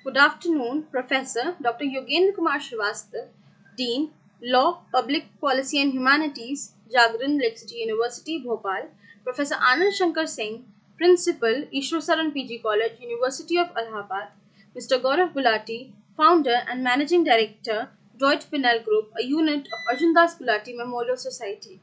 Good afternoon, Professor Dr. Yogendra Kumar Srivastava, Dean, Law, Public Policy and Humanities, Jagran Lake University, Bhopal, Professor Anand Shankar Singh, Principal, Ishwar PG College, University of Allahabad, Mr. Gaurav Gulati, Founder and Managing Director, Dwight Pinal Group, a unit of Arjun Das Gulati Memorial Society.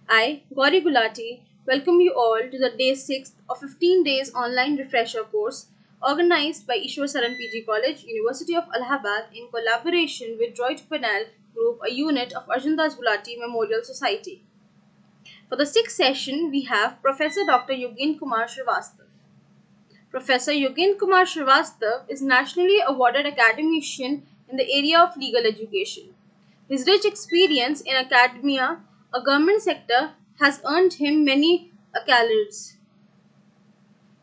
I, Gauri Gulati, welcome you all to the day 6th of 15 days online refresher course organized by Ishwar PG College, University of Allahabad in collaboration with Dwight Pinal Group, a unit of Arjun Das Gulati Memorial Society. For the 6th session, we have Professor Dr. Yogendra Kumar Srivastava. Professor Yogendra Kumar Srivastava is nationally awarded academician in the area of legal education. His rich experience in academia, a government sector, has earned him many accolades.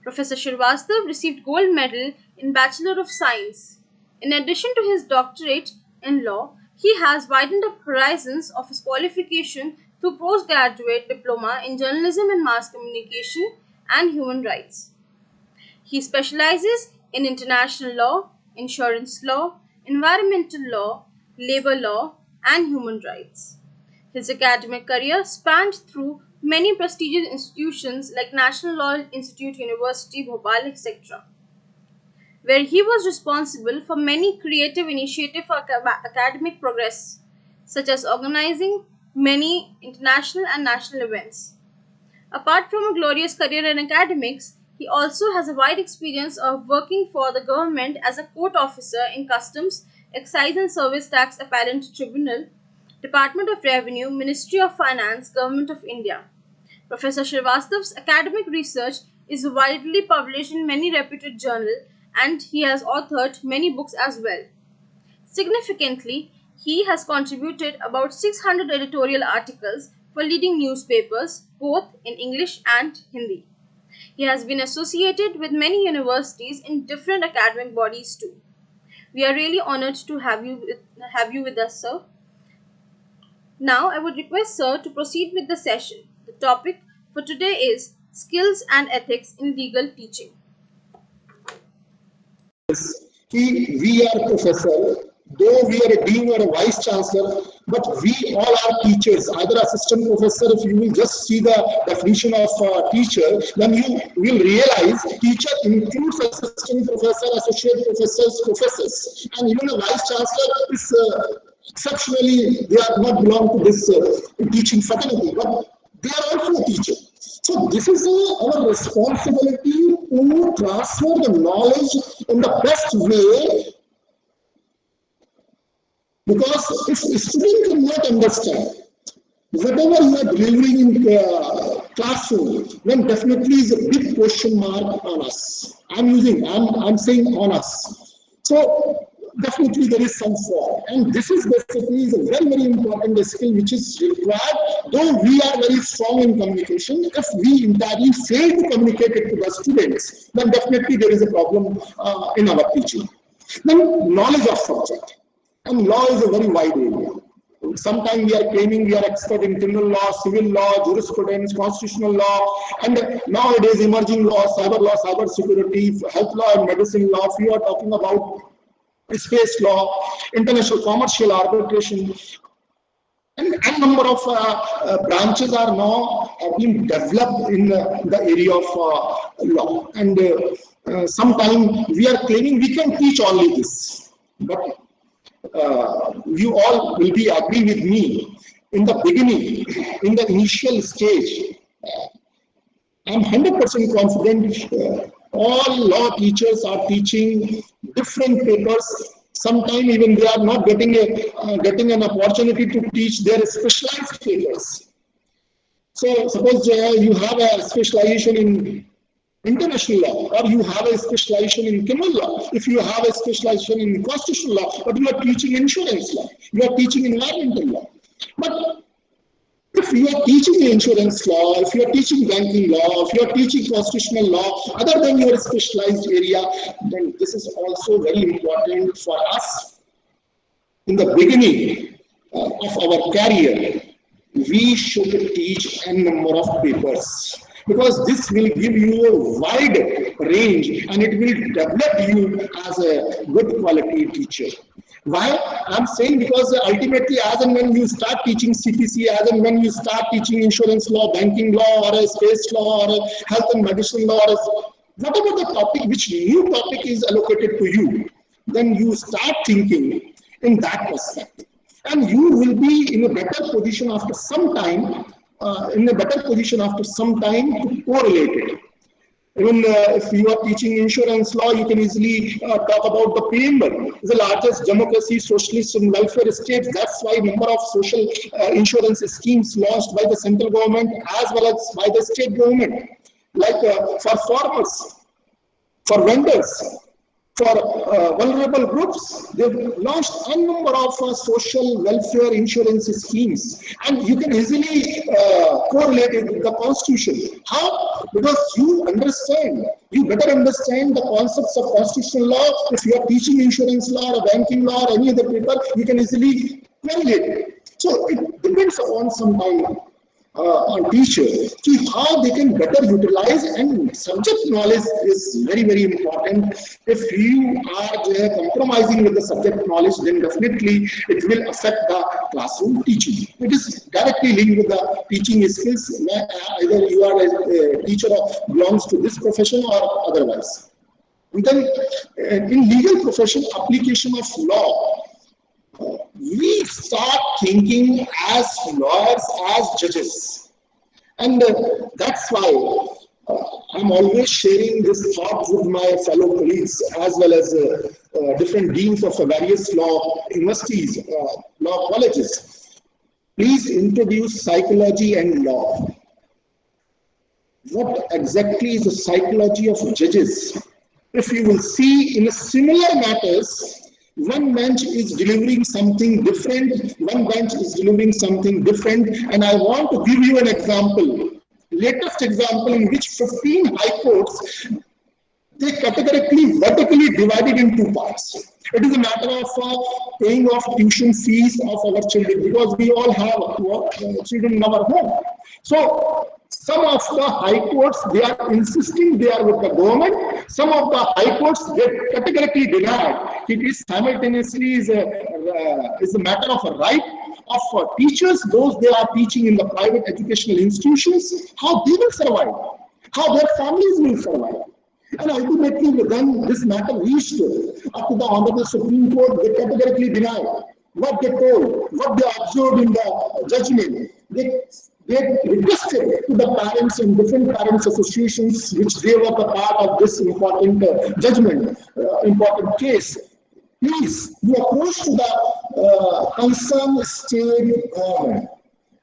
Professor Srivastava received gold medal in Bachelor of Science. In addition to his doctorate in law, he has widened the horizons of his qualification through postgraduate diploma in journalism and mass communication and human rights. He specializes in international law, insurance law, environmental law, labor law, and human rights. His academic career spanned through many prestigious institutions like National Law Institute, University, Bhopal, etc., where he was responsible for many creative initiatives for academic progress, such as organizing many international and national events. Apart from a glorious career in academics, he also has a wide experience of working for the government as a court officer in Customs, Excise and Service Tax Appellant Tribunal, Department of Revenue, Ministry of Finance, Government of India. Professor Srivastava's academic research is widely published in many reputed journals, and he has authored many books as well. Significantly, he has contributed about 600 editorial articles for leading newspapers, both in English and Hindi. He has been associated with many universities in different academic bodies too. We are really honored to have you with us, sir. Now, I would request sir to proceed with the session. The topic for today is skills and ethics in legal teaching. We are professor, though we are a dean or a vice chancellor, but we all are teachers, either assistant professor. If you will just see the definition of teacher, then you will realize teacher includes assistant professor, associate professors, professors, and even a vice chancellor is exceptionally, they are not belong to this teaching fraternity, but they are also a teacher. So this is our responsibility to transfer the knowledge in the best way, because if a student cannot understand whatever you are delivering in classroom, then definitely is a big question mark on us. I'm saying on us. So definitely there is some fault, and this is basically a very, very important skill which is required. Though we are very strong in communication, if we entirely fail to communicate it to the students, then definitely there is a problem in our teaching. Then knowledge of subject, and law is a very wide area. Sometimes we are claiming we are expert in criminal law, civil law, jurisprudence, constitutional law, and nowadays emerging law, cyber security, health law and medicine law. If you are talking about space law, international commercial arbitration, and a number of branches are now being developed in the area of law. And sometimes we are claiming we can teach only this, but you all will be agree with me. In the beginning, in the initial stage, I'm 100% confident all law teachers are teaching different papers. Sometimes even they are not getting an opportunity to teach their specialized papers. So suppose you have a specialization in international law, or you have a specialization in criminal law, if you have a specialization in constitutional law, but you are teaching insurance law, you are teaching environmental law. But if you are teaching insurance law, if you are teaching banking law, if you are teaching constitutional law, other than your specialized area, then this is also very important for us. In the beginning of our career, we should teach a number of papers. because this will give you a wide range and it will develop you as a good quality teacher. Why I'm saying? Because ultimately, as and when you start teaching CPC, as and when you start teaching insurance law, banking law, or a space law, or a health and medicine law, or whatever the topic, which new topic is allocated to you, then you start thinking in that perspective, and you will be in a better position after some time. To correlate it. Even if you are teaching insurance law, you can easily talk about the preamble. It's the largest democracy, socialist, and welfare state. That's why number of social insurance schemes launched by the central government as well as by the state government, like for farmers, for vendors, for vulnerable groups. They've launched a number of social welfare insurance schemes, and you can easily correlate it with the constitution. How? Because you better understand the concepts of constitutional law. If you are teaching insurance law or banking law or any other paper, you can easily correlate it. So it depends upon some kind on teachers, see how they can better utilize, and subject knowledge is very, very important. If you are compromising with the subject knowledge, then definitely it will affect the classroom teaching. It is directly linked with the teaching skills, either you are a teacher or belongs to this profession or otherwise. And then in legal profession, application of law, we start thinking as lawyers, as judges. And that's why I'm always sharing this thought with my fellow colleagues, as well as different deans of various law universities, law colleges. Please introduce psychology and law. What exactly is the psychology of judges? If you will see in a similar matters, one bench is delivering something different, one bench is delivering something different, and I want to give you an example, latest example in which 15 high courts, they categorically, vertically divided in two parts. It is a matter of paying off tuition fees of our children, because we all have children in our home. So some of the high courts, they are insisting they are with the government. Some of the high courts, they categorically deny. It is simultaneously is a matter of a right of teachers, those they are teaching in the private educational institutions, how they will survive, how their families will survive. And ultimately, when this matter reached up to the Honorable Supreme Court, they categorically denied what they told, what they observed in the judgment. They requested to the parents and different parents associations, which they were the part of this important judgment, important case. Please, you approach to the concerned state government.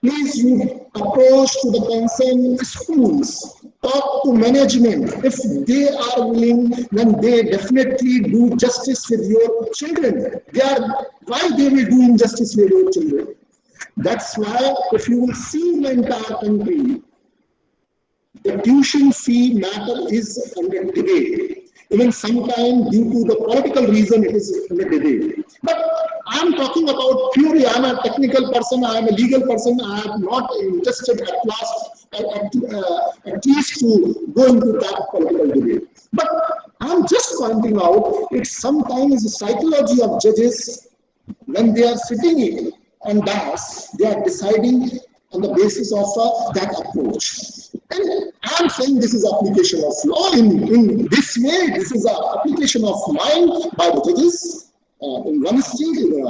Please, you approach to the concerned schools. Talk to management. If they are willing, then they definitely do justice with your children. Why they will do injustice with your children? That's why, if you will see in the entire country, the tuition fee matter is under debate. Even sometimes, due to the political reason, it is under debate. But I'm talking about purely, I'm a technical person, I'm a legal person, I am not interested at least to go into that political debate. But I'm just pointing out, it's sometimes the psychology of judges, when they are sitting on dais, they are deciding on the basis of that approach. And I'm saying this is application of law in this way. This is an application of mind by the judges in one state, in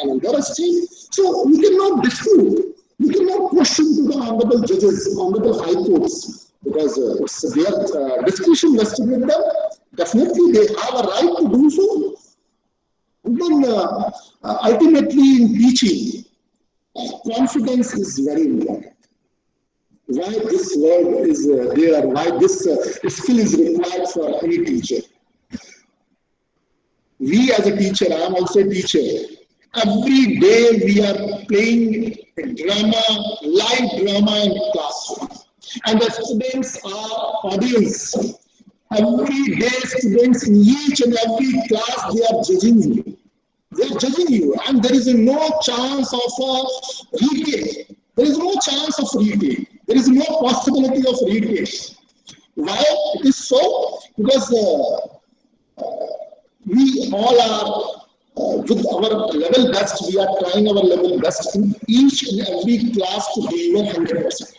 another state. So we cannot dispute, we cannot question to the honorable judges, honorable high courts, because it's their discretion vested with them. Definitely, they have a right to do so. And then ultimately in teaching, confidence is very important. Why this word is there, why this skill is required for any teacher. We as a teacher, I am also a teacher, every day we are playing a drama, live drama in classroom. And the students are audience. Every day students in each and every class, they are judging you. They are judging you, and there is no chance of retake. There is no chance of retake. There is no possibility of retake. Why it is so? Because we all are with our level best, we are trying our level best in each and every class to deliver 100%.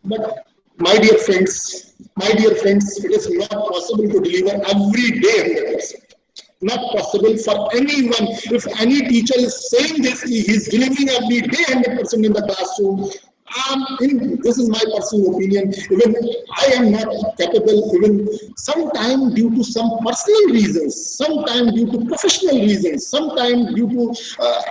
But my dear friends, it is not possible to deliver every day 100%. Not possible for anyone. If any teacher is saying this, he is delivering every day 100% in the classroom. This is my personal opinion. Even I am not capable, even sometime due to some personal reasons, sometime due to professional reasons, sometime due to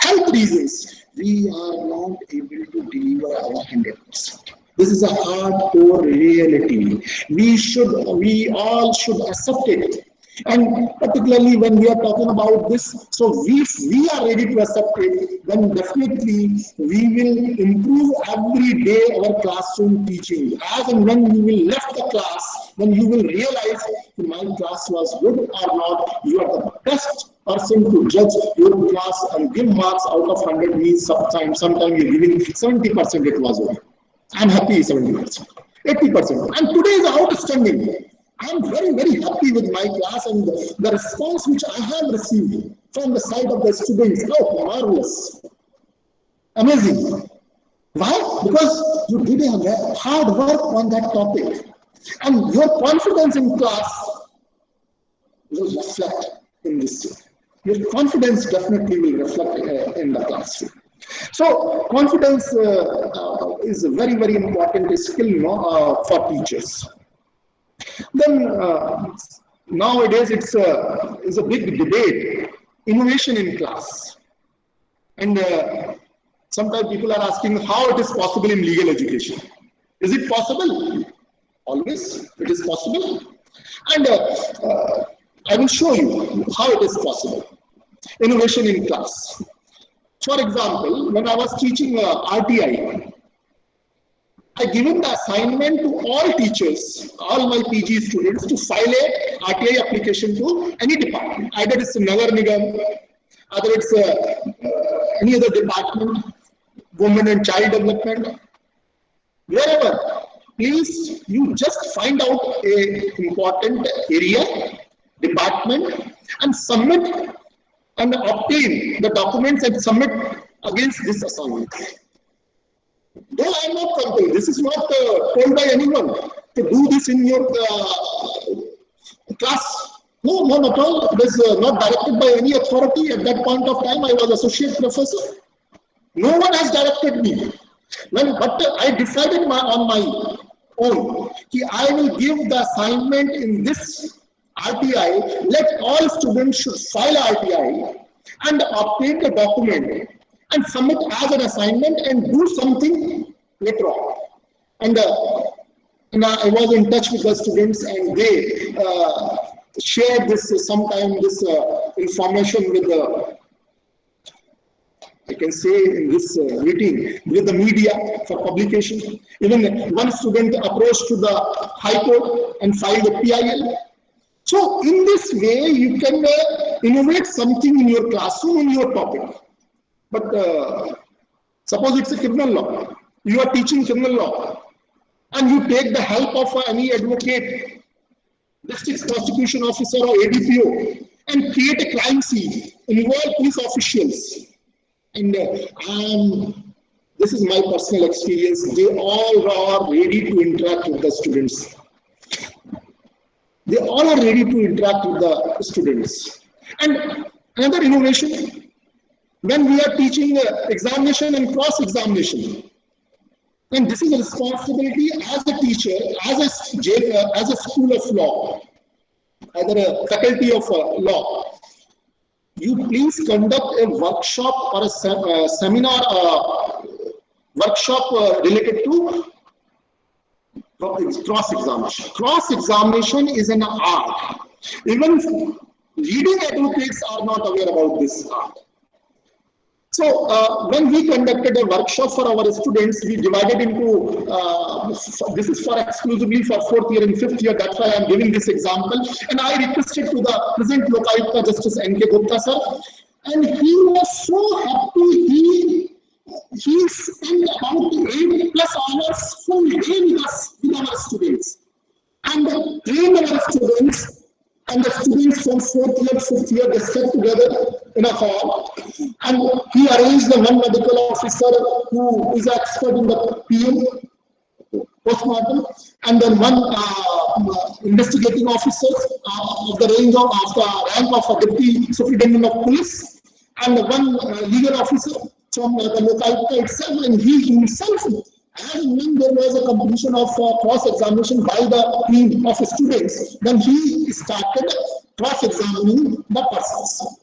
health reasons, we are not able to deliver our 100%. This is a hardcore reality. We all should accept it. And particularly when we are talking about this, so if we are ready to accept it, then definitely we will improve every day our classroom teaching. As and when you will left the class, then you will realize my class was good or not. You are the best person to judge your class and give marks out of 100 means sometimes you're giving 70% it was okay. I'm happy 70%, 80%. And today is outstanding. I'm very, very happy with my class and the response which I have received from the side of the students. Oh, marvelous. Amazing. Why? Because you did a hard work on that topic. And your confidence in class will reflect in this. Your confidence definitely will reflect in the classroom. So confidence is a very, very important skill for teachers. Then nowadays it's a big debate, innovation in class. And sometimes people are asking how it is possible in legal education. Is it possible? Always it is possible. And I will show you how it is possible. Innovation in class. For example, when I was teaching RTI, I given the assignment to all teachers, all my PG students, to file a RTI application to any department. Either it's Nagar Nigam, either it's any other department, women and child development, wherever. Please, you just find out a important area, department, and submit and obtain the documents and submit against this assignment. Though I am not compelled, this is not told by anyone to do this in your class. No, not at all. It is not directed by any authority. At that point of time, I was associate professor. No one has directed me. But I decided on my own. I will give the assignment in this RTI. Let all students should file RTI and obtain the document and submit as an assignment and do something later on. And I was in touch with the students and they shared this information with the, I can say in this meeting, with the media for publication. Even one student approached to the High Court and filed a PIL. So in this way, you can innovate something in your classroom, in your topic. But suppose it's a criminal law. You are teaching criminal law and you take the help of any advocate, district prosecution officer or ADPO and create a crime scene, involve police officials. And this is my personal experience. They all are ready to interact with the students. They all are ready to interact with the students. And another innovation, when we are teaching examination and cross-examination, and this is a responsibility as a teacher, as a school of law, either a faculty of law, you please conduct a workshop or a seminar, workshop related to cross-examination. Cross-examination is an art. Even leading advocates are not aware about this art. So when we conducted a workshop for our students, we divided into, this is for exclusively for 4th year and 5th year, that's why I am giving this example. And I requested to the present Lokayukta Justice N.K. Gupta sir, and he was so happy. he spent about 8+ hours full day with us, with our students, and trained our students. And the students from 4th year, 5th year, they sat together in a hall, and he arranged the one medical officer who is an expert in the PM postmortem, and then one investigating officer of the rank of a deputy superintendent of police, and one legal officer from the locality itself, and he himself. And when there was a completion of cross-examination by the team of students, then he started cross-examining the persons.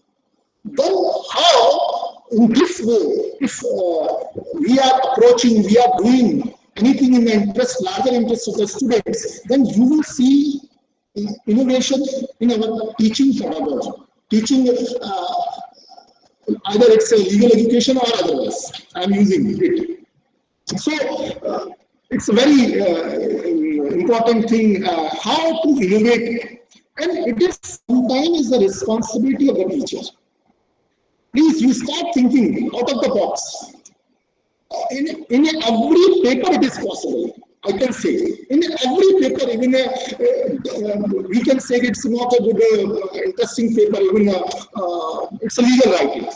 Then how, in this way, if we are approaching, we are doing anything in the interest, larger interest of the students, then you will see innovation in our teaching pedagogy. Teaching, either it's a legal education or otherwise, I am using it. So it's a very important thing how to innovate, and it is sometimes the responsibility of the teacher. Please, you start thinking out of the box. In every paper it is possible. I can say in every paper, even we can say it's not a good interesting paper. Even it's a legal writing,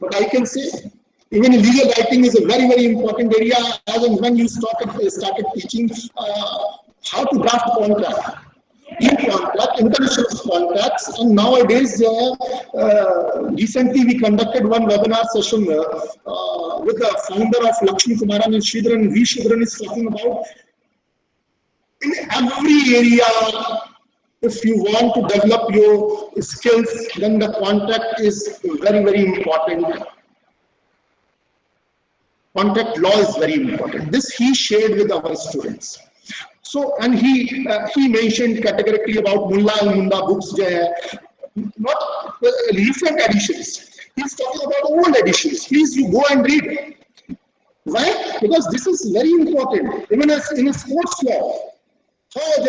but I can say. Even legal writing is a very, very important area. As and when you started teaching how to draft contract, international contracts, and nowadays, recently we conducted one webinar session with the founder of Lakshmi Kumaran and Sridharan. V. Sridharan is talking about in every area. If you want to develop your skills, then the contract is very, very important. Contract law is very important. This he shared with our students. So, and he mentioned categorically about Mulla and Munda books, not recent editions. He's talking about old editions. Please, you go and read. Why? Because this is very important. Even as in a sports law, how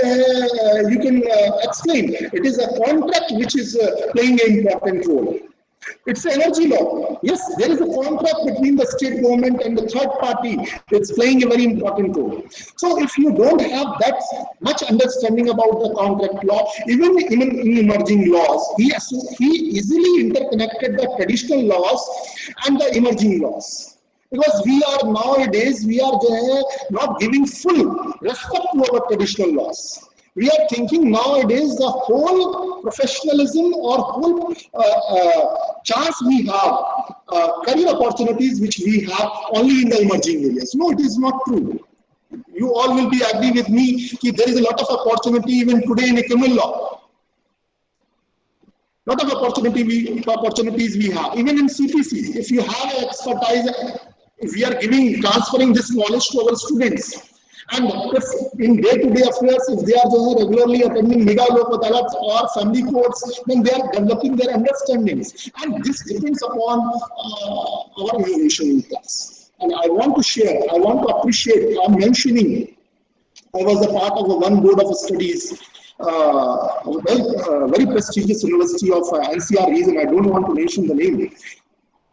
you can explain. It is a contract which is playing an important role. It's an energy law. Yes, there is a contract between the state government and the third party. It's playing a very important role. So if you don't have that much understanding about the contract law, even in emerging laws, he easily interconnected the traditional laws and the emerging laws. Because we are nowadays, we are not giving full respect to our traditional laws. We are thinking nowadays the whole professionalism or whole chance we have, career opportunities which we have only in the emerging areas. No, it is not true. You all will be agree with me that there is a lot of opportunity even today in a criminal law. Lot of opportunities we have. Even in CPC, if you have expertise, if we are transferring this knowledge to our students, and if in day-to-day affairs, if they are regularly attending mega lok adalats or family courts, then they are developing their understandings. And this depends upon our innovation in class. And I want to share, I want to appreciate, I'm mentioning, I was a part of one board of studies, very prestigious university of NCR region, I don't want to mention the name.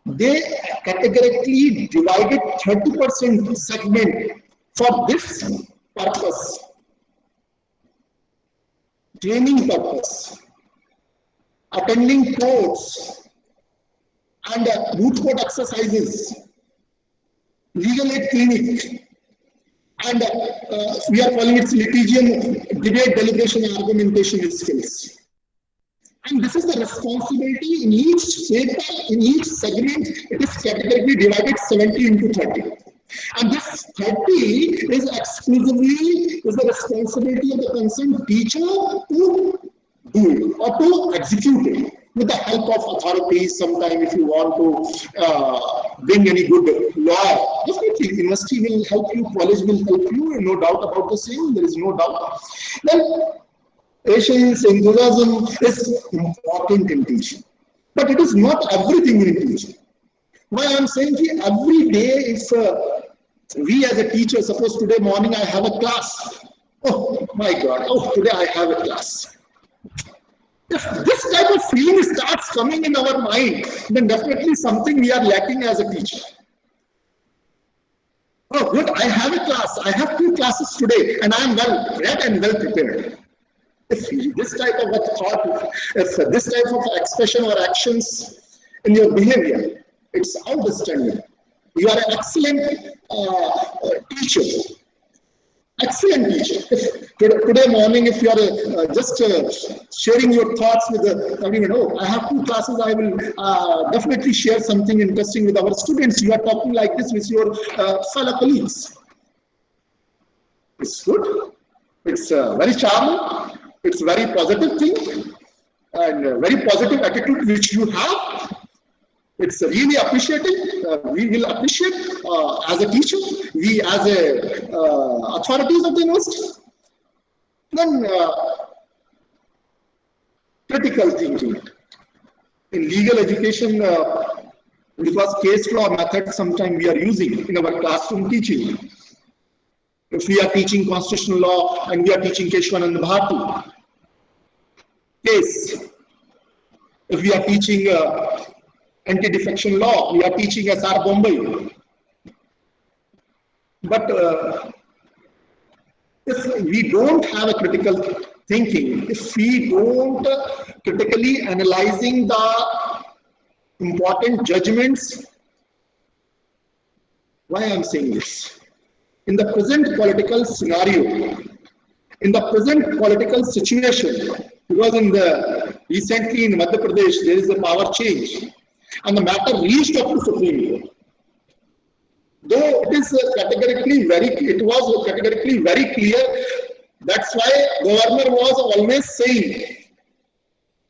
They categorically divided 30% segment for this purpose, training purpose, attending courts and moot court exercises, legal aid clinic, and we are calling it litigation, debate, deliberation, and argumentation skills. And this is the responsibility in each paper, in each segment, it is categorically divided 70 into 30. And this 30 is exclusively the responsibility of the concerned teacher to do it or to execute it with the help of authorities. Sometime if you want to bring any good lawyer, definitely university will help you, college will help you, no doubt about the same, there is no doubt. Then patience, enthusiasm is important in teaching, but it is not everything in teaching. Why I am saying that every day, if we as a teacher, suppose today morning I have a class, oh my God, oh today I have a class. If this type of feeling starts coming in our mind, then definitely something we are lacking as a teacher. Oh, good. I have a class. I have 2 classes today, and I am well read and well prepared. If this type of a thought, if this type of expression or actions in your behavior, it's outstanding. You are an excellent teacher. Excellent teacher. If today morning, if you are just sharing your thoughts with everyone, oh, I have 2 classes, I will definitely share something interesting with our students. You are talking like this with your fellow colleagues. It's good. It's very charming. It's very positive thing and very positive attitude which you have. It's really appreciated. We will appreciate as a teacher, we as a authorities of the university. Then critical thinking. In legal education, because case law method sometimes we are using in our classroom teaching. If we are teaching constitutional law and we are teaching Keshwanand Bharti case, if we are teaching anti-defection law, we are teaching SR Bombay. But if we don't have a critical thinking, if we don't critically analyzing the important judgments, why I am saying this? In the present political scenario, in the present political situation, because recently in Madhya Pradesh there is a power change, and the matter reached up to Supreme Court. Though it was categorically very clear. That's why governor was always saying,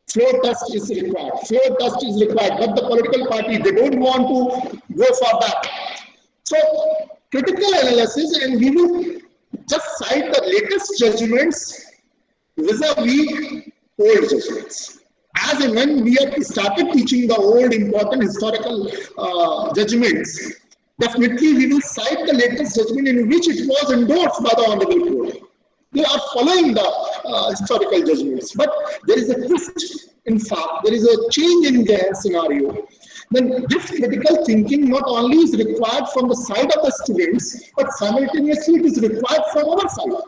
floor test is required. Floor test is required, but the political party, they don't want to go for that. So critical analysis, and we will just cite the latest judgments vis-a-vis old judgments. As and when we have started teaching the old important historical judgments, definitely we will cite the latest judgment in which it was endorsed by the Honorable Court. They are following the historical judgments, but there is a twist. In fact, there is a change in the scenario. Then this critical thinking not only is required from the side of the students, but simultaneously it is required from our side.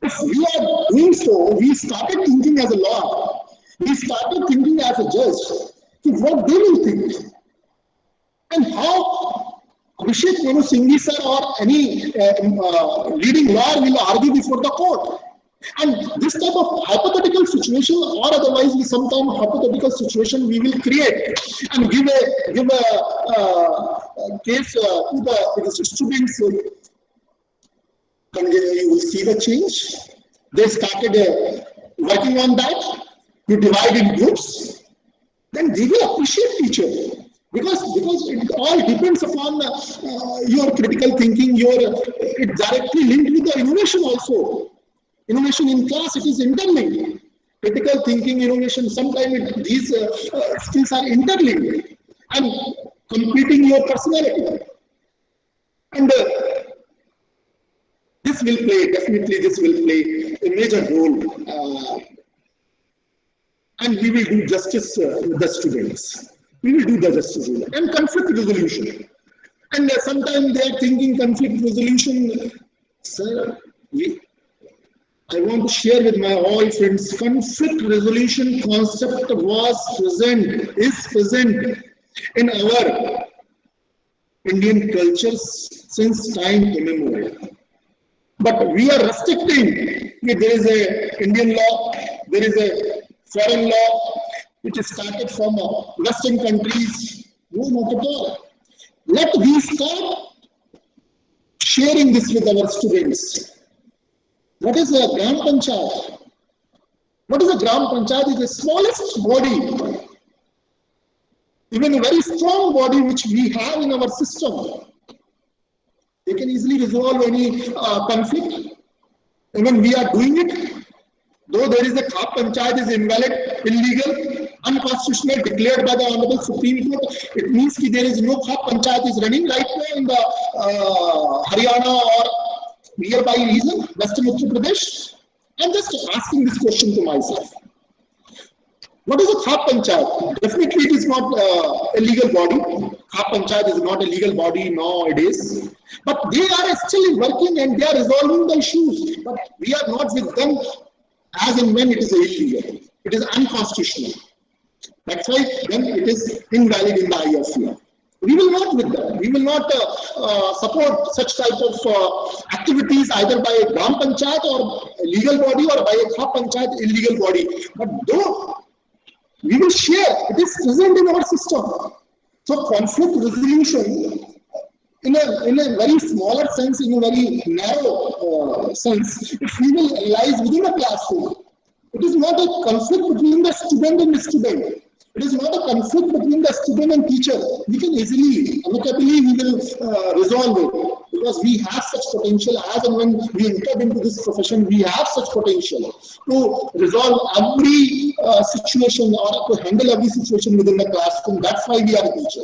If we are doing so, we started thinking as a lawyer. We started thinking as a judge, what they will think, and how Abhishek Manu Singhi sir or any leading lawyer will argue before the court. And this type of hypothetical situation, or otherwise sometimes hypothetical situation, we will create and give a case to the students, and you will see the change. They started working on that. You divide in groups, then they will appreciate teacher, because it all depends upon your critical thinking. It directly linked with the innovation also. Innovation in class, it is interlinked. Critical thinking, innovation, sometimes these skills are interlinked and completing your personality. And this will play, definitely this will play a major role. And we will do justice with the students. We will do the justice and conflict resolution. And sometimes they are thinking conflict resolution. Sir, I want to share with my all friends, conflict resolution concept is present in our Indian cultures since time immemorial. But we are restricting. There is a Indian law, there is a foreign law, which is started from Western countries. No, not at all. Let we start sharing this with our students. What is a Gram Panchayat? What is a Gram Panchayat? Is the smallest body, even a very strong body which we have in our system. They can easily resolve any conflict. Even we are doing it. Though there is a Khap Panchayat is invalid, illegal, unconstitutional, declared by the Honorable Supreme Court, it means that there is no Khap Panchayat is running right now in the Haryana or nearby region, Western Uttar Pradesh. I'm just asking this question to myself. What is a Khap Panchayat? Definitely it is not a legal body. Khap Panchayat is not a legal body nowadays, but they are still working and they are resolving the issues. But we are not with them as and when it is illegal. It is unconstitutional. That's why then it is invalid in the eye of law. We will not with them. We will not support such type of activities either by a Gram Panchayat or a legal body or by a Khap Panchayat illegal body. But though we will share, it is present in our system. So conflict resolution in a very smaller sense, in a very narrow sense, if we will analyze within a classroom, it is not a conflict between the student and the student. It is not a conflict between the student and teacher. We can easily, amicably, we will resolve it because we have such potential as and when we enter into this profession, we have such potential to resolve every situation or to handle every situation within the classroom. That's why we are a teacher.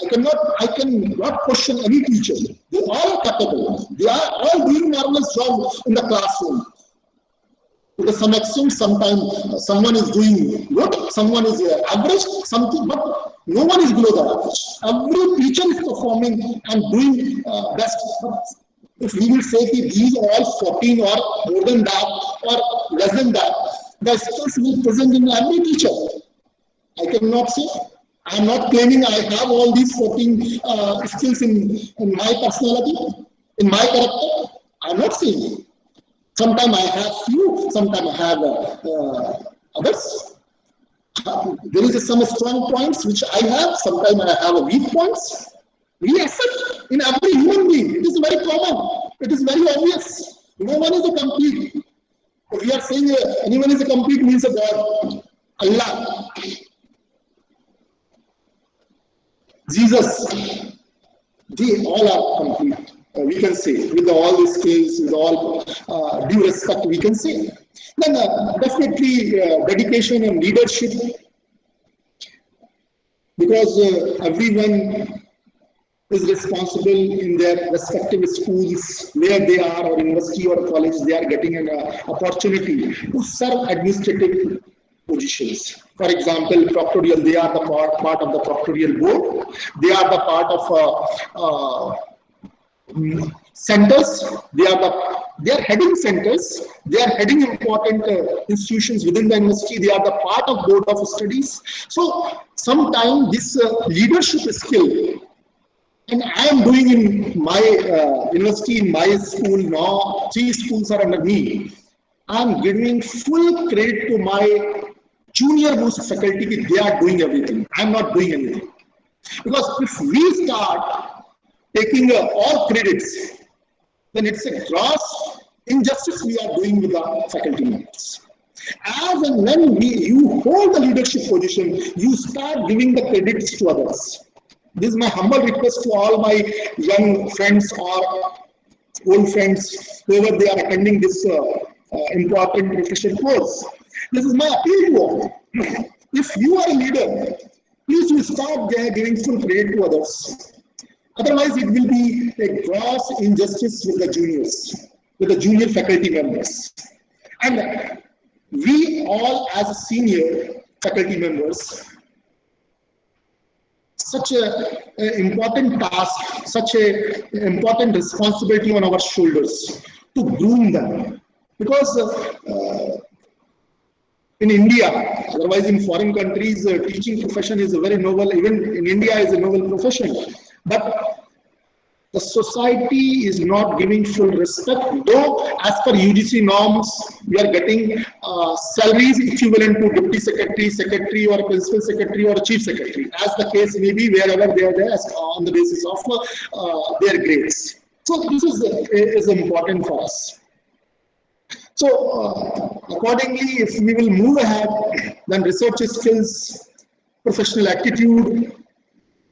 I cannot question any teacher. They are capable. They are all doing marvelous job in the classroom. To some extent, sometimes someone is doing good, someone is average, something, but no one is below the average. Every teacher is performing and doing best. If we will say that these all 14 or more than that or less than that, the skills will present in every teacher. I cannot say. I am not claiming I have all these 14 skills in my personality, in my character. I am not saying it. Sometimes I have few, sometimes I have others. There is some strong points which I have, sometimes I have weak points. We accept in every human being. It is very common. It is very obvious. No one is a complete. If we are saying anyone is a complete means a God. Allah. Jesus. They all are complete. We can say, with all the skills, with all due respect, we can say. Then definitely dedication and leadership, because everyone is responsible in their respective schools, where they are, or university or college, they are getting an opportunity to serve administrative positions. For example, proctorial, they are the part of the proctorial board, they are the part of centers, they are heading centers, they are heading important institutions within the university, they are the part of board of studies. So sometimes this leadership skill, and I am doing in my university, in my school now, 3 schools are under me. I am giving full credit to my junior most faculty, they are doing everything. I am not doing anything. Because if we start taking all credits, then it's a gross injustice we are doing with the faculty members. As and when you hold the leadership position, you start giving the credits to others. This is my humble request to all my young friends or old friends, whoever they are attending this important professional course. This is my appeal to all. If you are a leader, please you start giving full credit to others. Otherwise, it will be a gross injustice with the juniors, with the junior faculty members. And we all as senior faculty members, such an important task, such an important responsibility on our shoulders to groom them. Because in India, otherwise in foreign countries, teaching profession is a very noble, even in India is a noble profession. But the society is not giving full respect, though as per UGC norms, we are getting salaries equivalent to deputy secretary, secretary or principal secretary or chief secretary, as the case may be wherever they are there on the basis of their grades. So this is important for us. So accordingly, if we will move ahead, then research skills, professional attitude,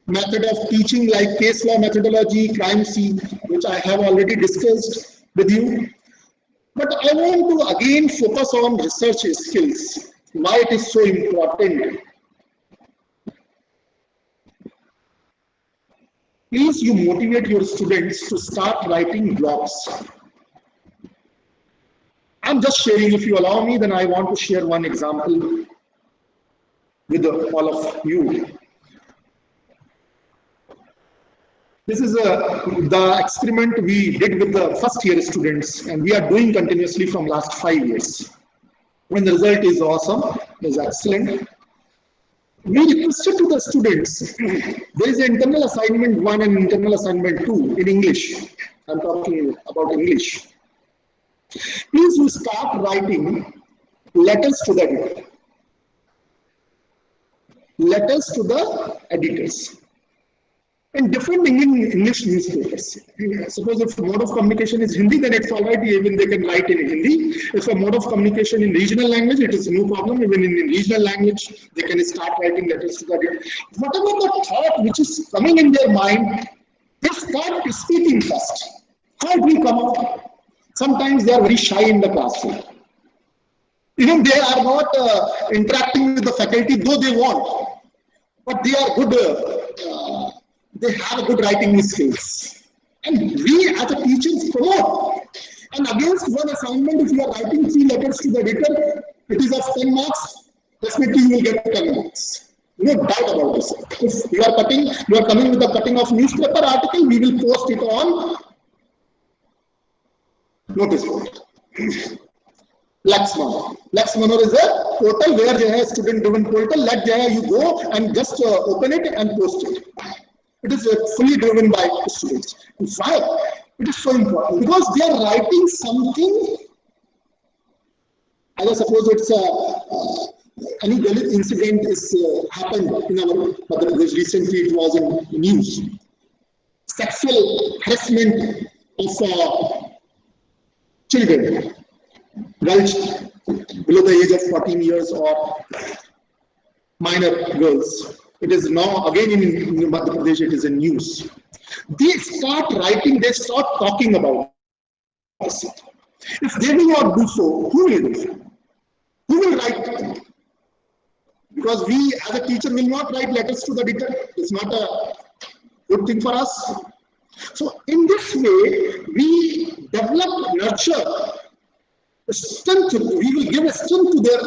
method of teaching like case law methodology, crime scene, which I have already discussed with you. But I want to again focus on research skills, why it is so important. Please you motivate your students to start writing blogs. I'm just sharing, if you allow me, then I want to share one example with all of you. This is the experiment we did with the first year students, and we are doing continuously from last 5 years. When the result is awesome, is excellent. We requested to the students, there is an internal assignment 1 and internal assignment 2 in English. I'm talking about English. Please you start writing letters to the editor. Letters to the editors. And different English newspapers. Suppose if mode of communication is Hindi, then it's all right, even they can write in Hindi. If a mode of communication in regional language, it is no problem. Even in regional language, they can start writing letters to the editor. Whatever the thought which is coming in their mind, they start speaking first. How it will come out? Sometimes they are very shy in the classroom. Even they are not interacting with the faculty, though they want. But they are good. They have good writing skills. And we as a teachers promote. And against one assignment, if you are writing 3 letters to the editor, it is of 10 marks, definitely you will get 10 marks. No doubt about this. If you are coming with the cutting of newspaper article, we will post it on notice board. Lexmanor. Lexmanor is a portal where student driven portal. Let you go and just open it and post it. It is fully driven by students. Why? It is so important because they are writing something. As I suppose it's any Dalit incident is happened in our Madhya Pradesh recently. It was in news. Sexual harassment of children, girls below the age of 14 years or minor girls. It is now again in Madhya Pradesh, it is in news. They start writing, they start talking about this. If they will not do so, who will do so? Who will write? Because we as a teacher will not write letters to the editor. It's not a good thing for us. So in this way, we develop, nurture strength. We will give a strength to their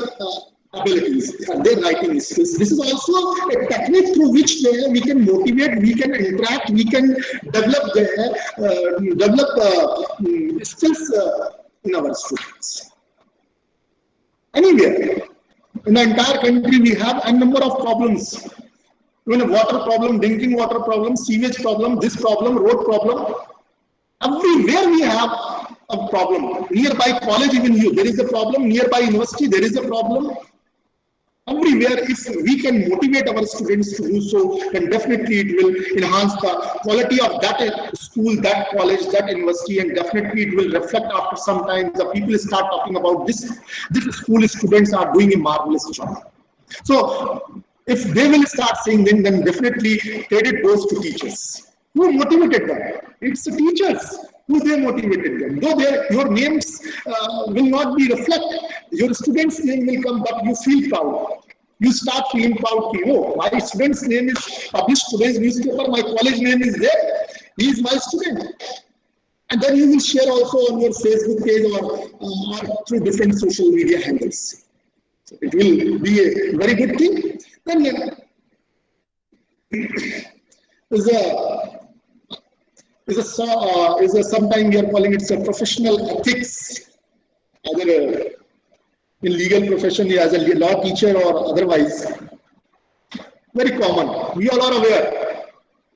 abilities and their writing skills. This is also a technique through which we can motivate, we can interact, we can develop skills in our students. Anywhere in the entire country, we have a number of problems. Even a water problem, drinking water problem, sewage problem, this problem, road problem. Everywhere we have a problem. Nearby college, even there is a problem. Nearby university, there is a problem. Everywhere, if we can motivate our students to do so, then definitely it will enhance the quality of that school, that college, that university, and definitely it will reflect after some time. The people start talking about this school students are doing a marvelous job. So if they will start saying then definitely credit goes to teachers. Who motivated them? It's the teachers. Who they motivated them? Though your names will not be reflected, your student's name will come, but you feel proud. You start feeling proud. Oh, my student's name is published today's newspaper. My college name is there. He is my student. And then you will share also on your Facebook page or through different social media handles. So it will be a very good thing. Then sometimes we are calling it a professional ethics, either in legal profession as a law teacher or otherwise. Very common. We all are aware.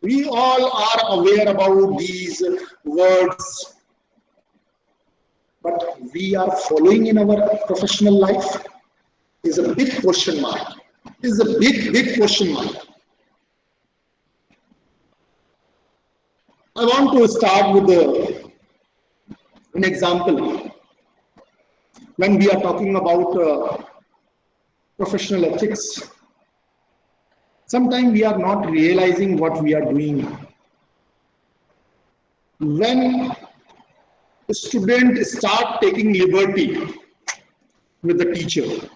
We all are aware about these words, but we are following in our professional life is a big question mark. Is a big question mark. I want to start with an example. When we are talking about professional ethics, sometimes we are not realizing what we are doing. When a student start taking liberty with the teacher,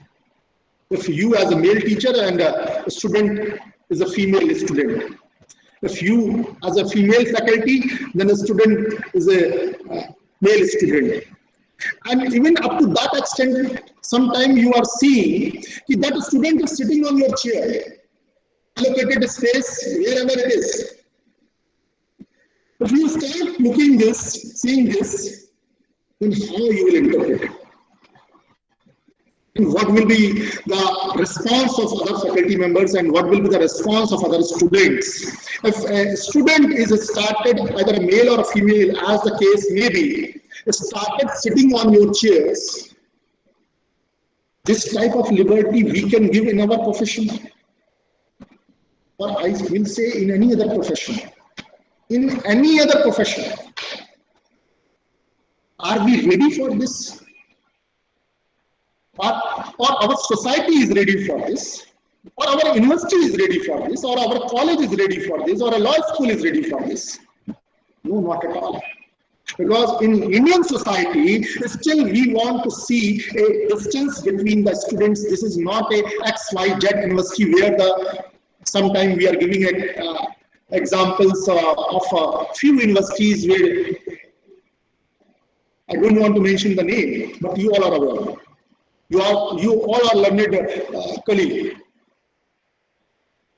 if you as a male teacher and a student is a female student, if you as a female faculty, then a student is a male student. And even up to that extent, sometimes you are seeing that a student is sitting on your chair, allocated space, wherever it is. If you start looking this, seeing this, then how you will interpret it? And what will be the response of other faculty members and what will be the response of other students? If a student is started, either a male or a female, as the case may be, started sitting on your chairs, this type of liberty we can give in our profession, or I will say in any other profession. In any other profession, are we ready for this? Or our society is ready for this, or our university is ready for this, or our college is ready for this, or a law school is ready for this? No, not at all. Because in Indian society, still we want to see a distance between the students. This is not a XYZ university where sometimes we are giving examples of a few universities where I don't want to mention the name, but you all are aware. You all are learned colleagues.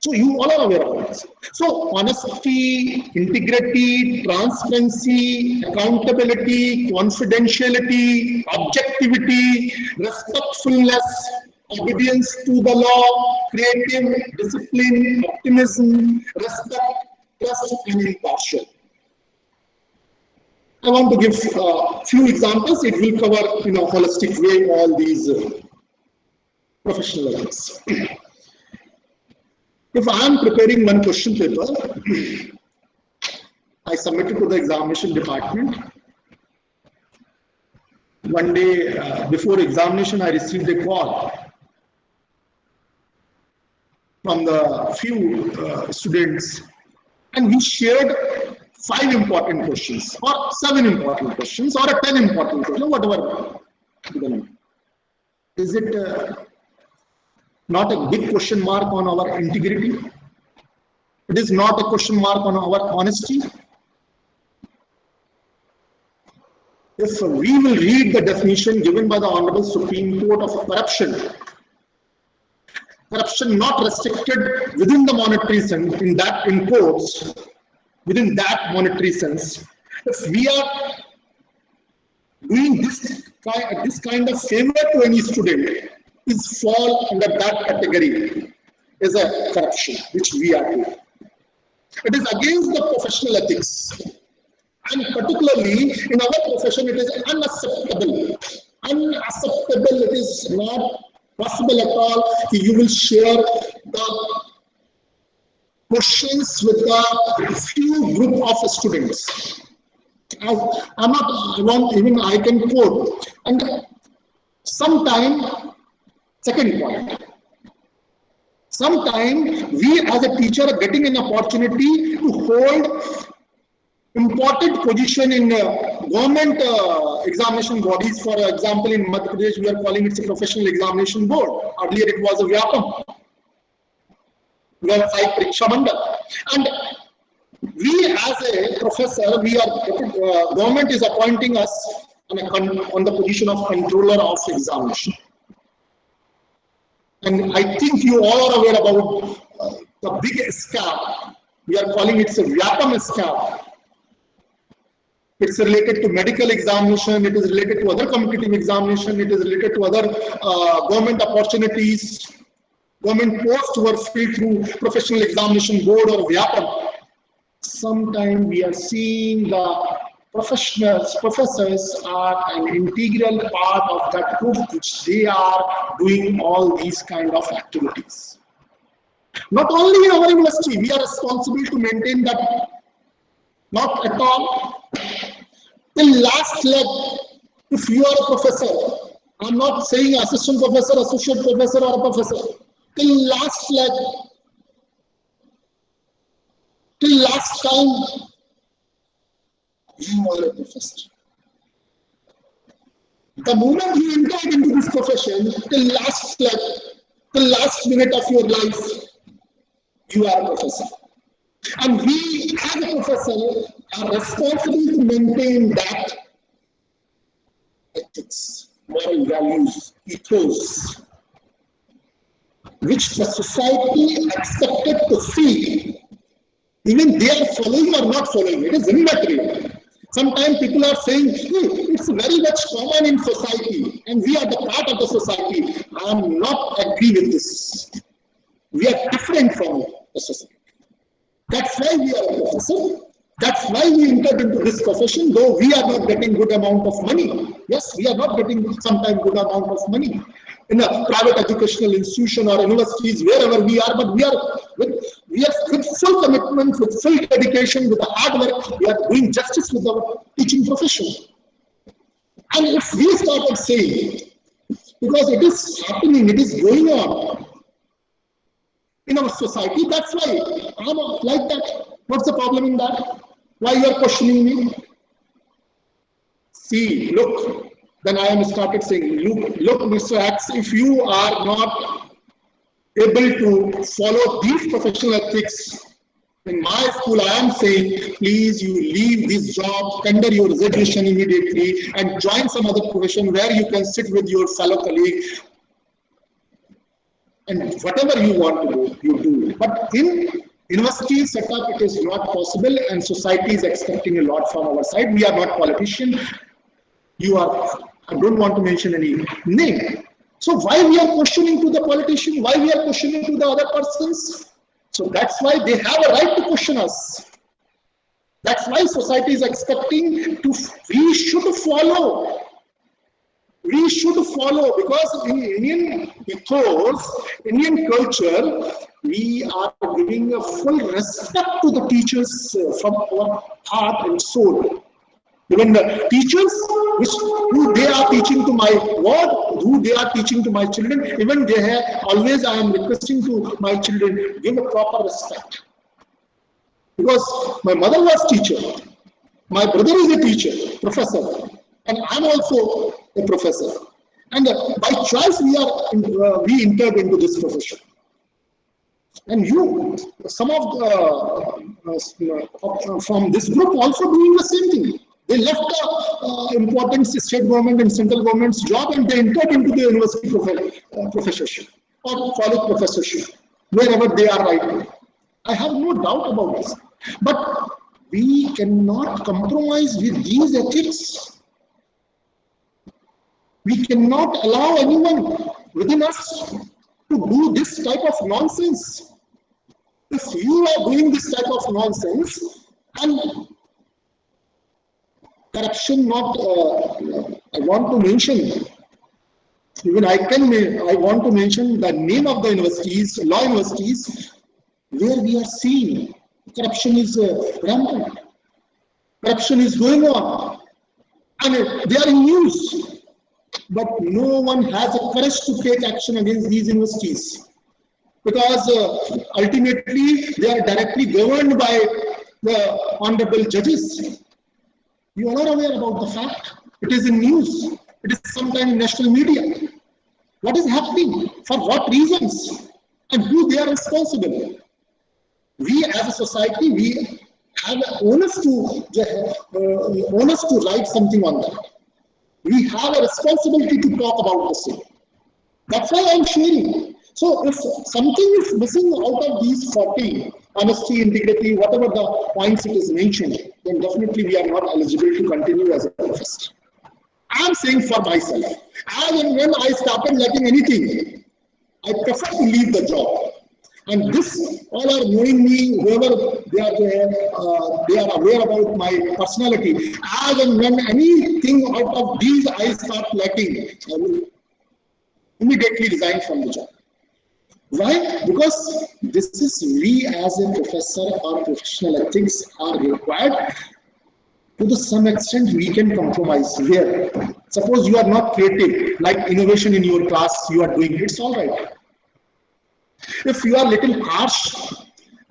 So you all are aware of this. So honesty, integrity, transparency, accountability, confidentiality, objectivity, respectfulness, obedience to the law, creative, discipline, optimism, respect, trust, and impartial. I want to give a few examples. It will cover in a holistic way all these professional levels. If I am preparing one question paper, I submit it to the examination department. One day before examination, I received a call from the few students, and we shared 5 important questions, or 7 important questions, or 10 important questions, whatever. Is it not a big question mark on our integrity? It is not a question mark on our honesty. If we will read the definition given by the Honorable Supreme Court of corruption, corruption not restricted within the monetary sense, in courts, within that monetary sense, if we are doing this kind of favor to any student, is fall under that category, is a corruption which we are doing. It is against the professional ethics, and particularly in our profession, it is unacceptable. Unacceptable. It is not possible at all. You will share the questions with a few group of students. I can quote. And sometime, second point, sometime we as a teacher are getting an opportunity to hold important position in government examination bodies. For example, in Madhya Pradesh, we are calling it a professional examination board. Earlier it was a Vyapam. Vyavasayik Pariksha Mandal. And we as a professor, government is appointing us on the position of controller of examination. And I think you all are aware about the big scam. We are calling it a Vyapam scam. It's related to medical examination, it is related to other competitive examination, it is related to other government opportunities. Government posts were filled through professional examination board or Vyapam. Sometimes we are seeing the professors are an integral part of that group, which they are doing all these kind of activities. Not only in our university, we are responsible to maintain that. Not at all. Till last leg, if you are a professor, I'm not saying assistant professor, associate professor, or a professor. Till last leg, till last time, you are a professor. The moment you entered into this profession, till last leg, till last minute of your life, you are a professor. And we, as a professor, are responsible to maintain that ethics, moral values, ethos, which the society accepted to see Even they are following or not following, it is immaterial. Sometimes people are saying, hey, it's very much common in society and we are the part of the society. I am not agree with this. We are different from the society. That's why we are a professor. That's why we entered into this profession, though we are not getting good amount of money. Yes, we are not getting sometimes good amount of money in a private educational institution or universities, wherever we are, but we are with full commitment, with full dedication, with the hard work, we are doing justice with our teaching profession. And if we started saying, because it is happening, it is going on in our society, that's why I'm like that. What's the problem in that? Why you are questioning me? See, look, then I am started saying, look, Mr. X, if you are not able to follow these professional ethics in my school, I am saying, please, you leave this job, tender your resignation immediately, and join some other profession where you can sit with your fellow colleague. And whatever you want to do, you do. But in university setup, it is not possible, and society is expecting a lot from our side. We are not politicians. You are, I don't want to mention any name. So why we are questioning to the politician? Why we are questioning to the other persons? So that's why they have a right to question us. That's why society is expecting to, we should follow. We should follow, because in Indian ethos, Indian culture, we are giving a full respect to the teachers from our heart and soul. Even the teachers, who they are teaching to my ward, who they are teaching to my children, even they have, always I am requesting to my children, give a proper respect. Because my mother was teacher, my brother is a teacher, professor, and I'm also a professor. And by choice, we entered into this profession. And you, some of the, from this group also doing the same thing. They left the important state government and central government's job, and they entered into the university professorship or college professorship, wherever they are right now. I have no doubt about this. But we cannot compromise with these ethics. We cannot allow anyone within us to do this type of nonsense. If you are doing this type of nonsense, and corruption, not, I want to mention, even I want to mention the name of the universities, law universities, where we are seeing corruption is rampant. Corruption is going on, and they are in news, but no one has the courage to take action against these universities, because ultimately they are directly governed by the honorable judges. You are not aware about the fact. It is in news. It is sometimes in national media. What is happening? For what reasons? And who they are responsible? We as a society, we have onus to write something on that. We have a responsibility to talk about the same. That's why I'm sharing. So if something is missing out of these 40, honesty, integrity, whatever the points it is mentioned, then definitely we are not eligible to continue as a professor. I'm saying for myself, as and when I started lacking anything, I prefer to leave the job. And this, all are knowing me, whoever they are aware about my personality. As and when anything out of these I start lacking, I will immediately resign from the job. Why? Because this is, we as a professor, our professional ethics are required. To some extent, we can compromise here. Suppose you are not creative, like innovation in your class you are doing, it's all right. If you are little harsh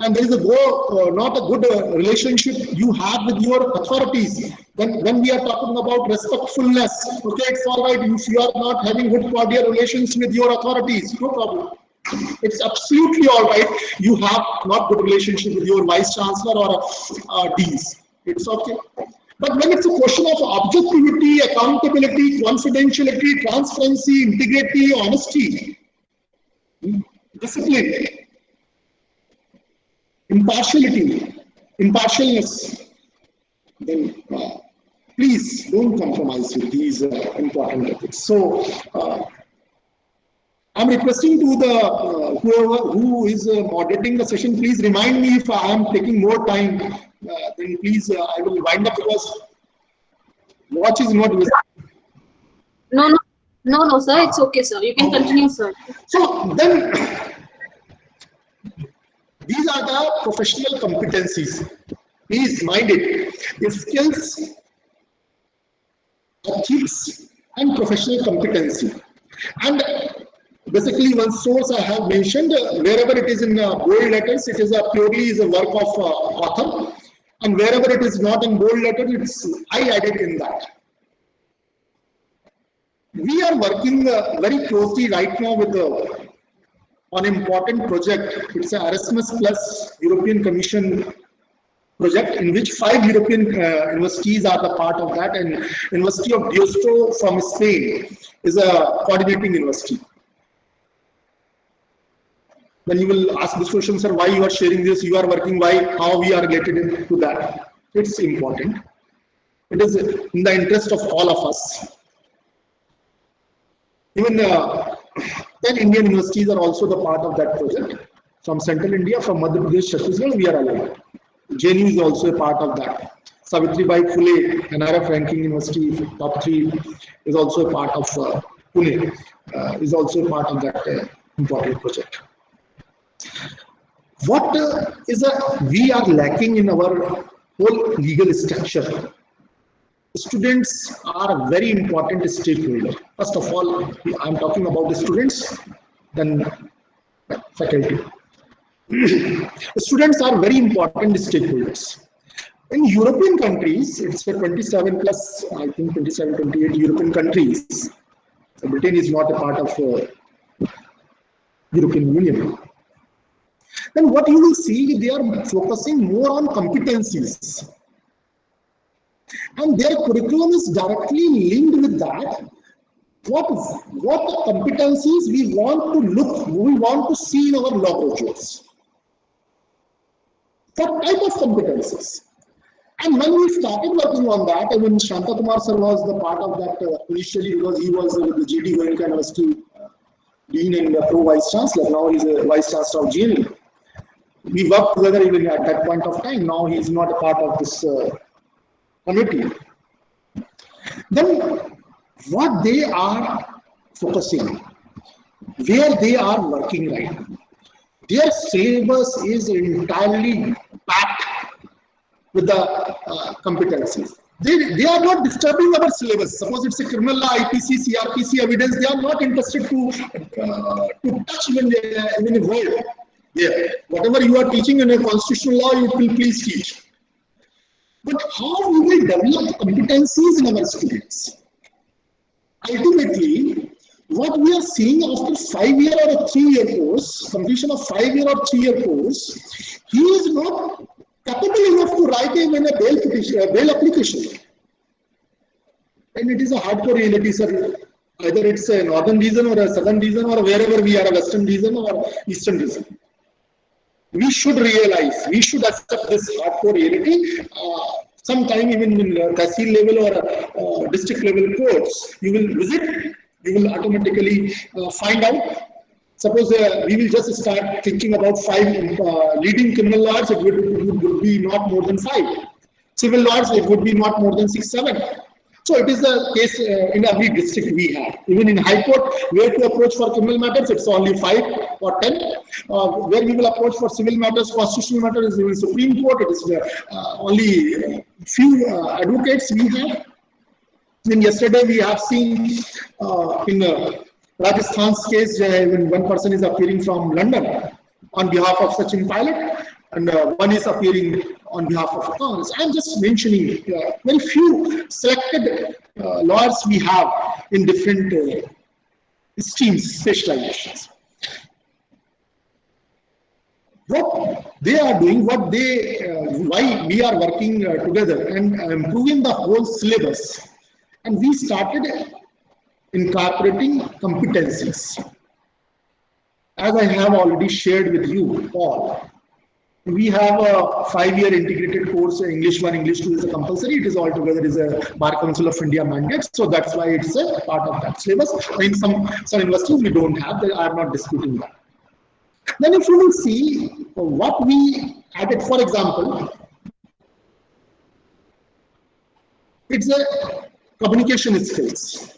and there is not a good relationship you have with your authorities, then when we are talking about respectfulness, okay, it's all right. If you are not having good cordial relations with your authorities, no problem. It's absolutely all right. You have not good relationship with your vice chancellor or deans. It's okay. But when it's a question of objectivity, accountability, confidentiality, transparency, integrity, honesty, discipline, impartiality, impartialness, then please don't compromise with these important ethics. So I'm requesting to the whoever who is moderating the session, please remind me if I am taking more time. Then please I will wind up because watch is not visible. No, sir. It's okay, sir. You can continue, sir. So then, these are the professional competencies. Please mind it. The skills, ethics, and professional competency. And basically, one source I have mentioned, wherever it is in bold letters, it is purely is a work of author, and wherever it is not in bold letters, it's I added in that. We are working very closely right now with on an important project. It's an Erasmus Plus European Commission project in which 5 European universities are the part of that, and University of Deusto from Spain is a coordinating university. Then you will ask this question, sir, why you are sharing this, you are working, why, how we are related to that. It's important. It is in the interest of all of us. Even 10 Indian universities are also the part of that project. From Central India, from Madhya Pradesh, Chhattisgarh, we are aligned. JNU is also a part of that. Savitribai Phule, NRF ranking university, top 3, is also a part of Pune, is also a part of that important project. What we are lacking in our whole legal structure? Students are a very important stakeholder. First of all, I'm talking about the students, then faculty. Students are very important stakeholders. In European countries, it's a 27 plus, I think 27, 28 European countries. So Britain is not a part of European Union. Then what you will see, they are focusing more on competencies. And their curriculum is directly linked with that. What competencies we want to see in our law graduates. What type of competencies? And when we started working on that, I mean, Shanta Kumar sir was the part of that initially because he was with the GD Goenka University Dean and Pro-Vice Chancellor. Now he's a Vice Chancellor of GNU. We worked together even at that point of time. Now he is not a part of this committee. Then what they are focusing, where they are working right now, their syllabus is entirely packed with the competencies. They are not disturbing our syllabus. Suppose it's a criminal law, IPC, CRPC evidence, they are not interested to touch even a word. Yeah, whatever you are teaching in a constitutional law, you will please teach. But how we will develop competencies in our students? Ultimately, what we are seeing after 5-year or a 3-year course, completion of 5-year or 3-year course, he is not capable enough to write even a bail application. And it is a hardcore reality, sir. Either it's a northern region or a southern region or wherever we are, a western region or eastern region. We should realize, we should accept this hardcore reality. Sometime even in Tehsil level or district level courts, you will visit, you will automatically find out. Suppose we will just start thinking about 5 leading criminal lawyers, it would be not more than 5. Civil lawyers, it would be not more than 6, 7. So it is the case in every district we have. Even in High Court, where to approach for criminal matters, it's only 5 or 10. Where we will approach for civil matters, constitutional matters, is in Supreme Court. It is only few advocates we have. Then yesterday we have seen in Rajasthan's case, when one person is appearing from London on behalf of Sachin Pilot, and one is appearing on behalf of Congress. I am just mentioning very few selected lawyers we have in different streams, specializations. What they are doing, why we are working together and improving the whole syllabus. And we started incorporating competencies. As I have already shared with you all, We have a 5-year integrated course, English 1, English 2 is a compulsory. It is altogether is a Bar Council of India mandate. So that's why it's a part of that syllabus. In some universities we don't have, I am not disputing that. Then if you will see what we added, for example, it's a communication skills.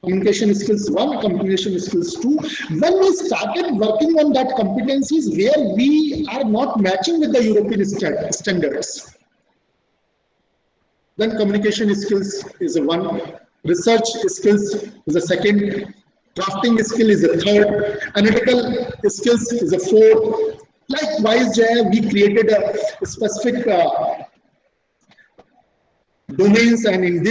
Communication skills 1, communication skills 2. When we started working on that competencies where we are not matching with the European standards, then communication skills is a 1, research skills is a 2nd, drafting skill is a 3rd, analytical skills is a 4th. Likewise, we created a specific domains, and in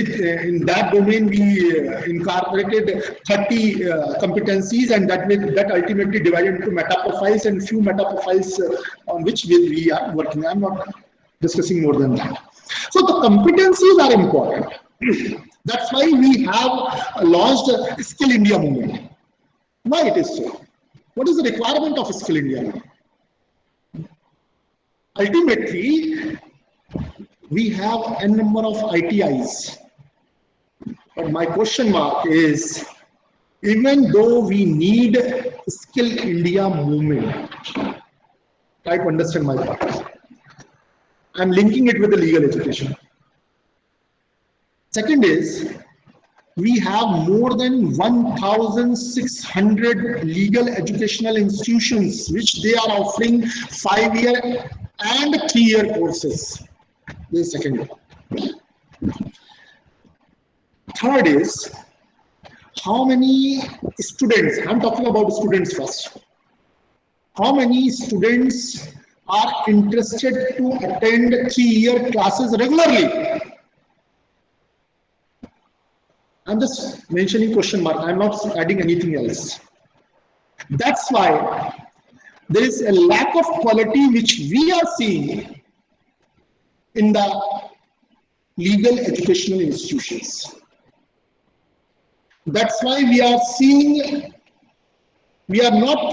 that domain we incorporated 30 competencies, and that ultimately divided into meta profiles, and few meta profiles on which we are working. I'm not discussing more than that. So the competencies are important. That's why we have launched Skill India movement. Why it is so? What is the requirement of Skill India movement? Ultimately, we have a number of ITIs. But my question mark is, even though we need Skill India movement, try to understand my point. I'm linking it with the legal education. Second is, we have more than 1,600 legal educational institutions which they are offering 5-year and 3-year courses. This is second. Third is, how many students, I'm talking about students first, how many students are interested to attend 3-year classes regularly? I'm just mentioning question mark, I'm not adding anything else. That's why there is a lack of quality which we are seeing in the legal educational institutions. That's why we are seeing, we are not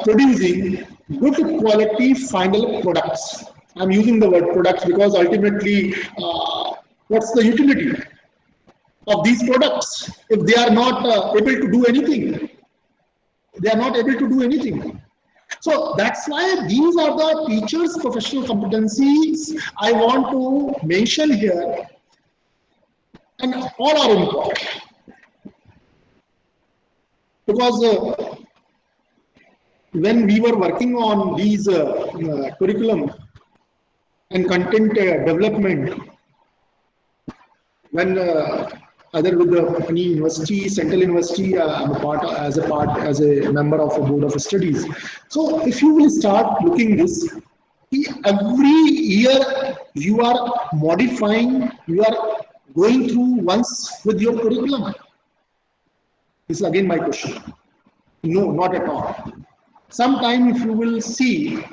producing good quality final products. I'm using the word products because ultimately, what's the utility of these products if they are not able to do anything? They are not able to do anything. So that's why these are the teachers' professional competencies I want to mention here, and all are important. Because when we were working on these curriculum and content development, when either with any university, central university, I'm as a member of a board of studies. So if you will start looking this, every year you are modifying, you are going through once with your curriculum. This is again my question. No, not at all. Sometime if you will see,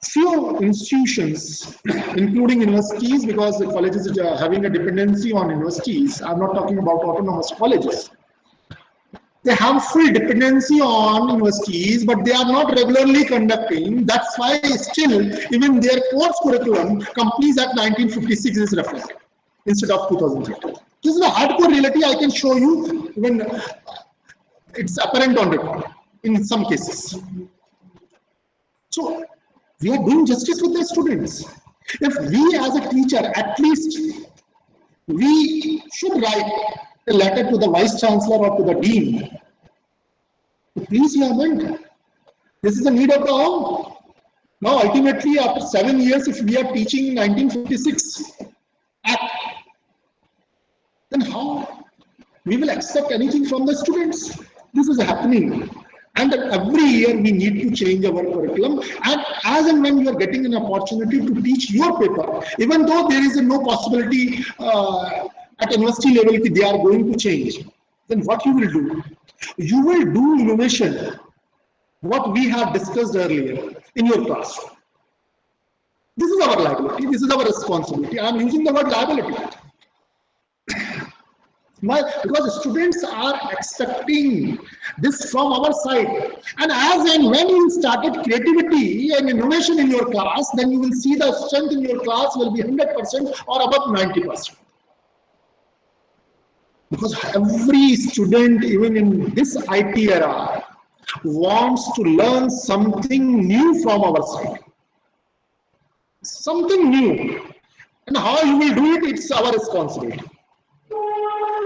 few institutions, including universities, because the colleges are having a dependency on universities. I'm not talking about autonomous colleges. They have full dependency on universities, but they are not regularly conducting. That's why still, even their course curriculum, Companies Act 1956 is reflected instead of 2013. This is a hardcore reality. I can show you when it's apparent on record in some cases. So we are doing justice with the students. If we as a teacher, at least we should write a letter to the vice chancellor or to the dean. Please, you amend. This is the need of the hour. Now, ultimately, after 7 years, if we are teaching 1956 Act, then how we will accept anything from the students? This is happening. And every year we need to change our curriculum. And as and when you are getting an opportunity to teach your paper, even though there is no possibility at university level they are going to change, then what you will do? You will do innovation, what we have discussed earlier in your class. This is our liability. This is our responsibility. I am using the word liability. Why? Because students are expecting this from our side. And as and when you started creativity and innovation in your class, then you will see the strength in your class will be 100% or above 90%. Because every student, even in this IT era, wants to learn something new from our side. Something new. And how you will do it, it's our responsibility.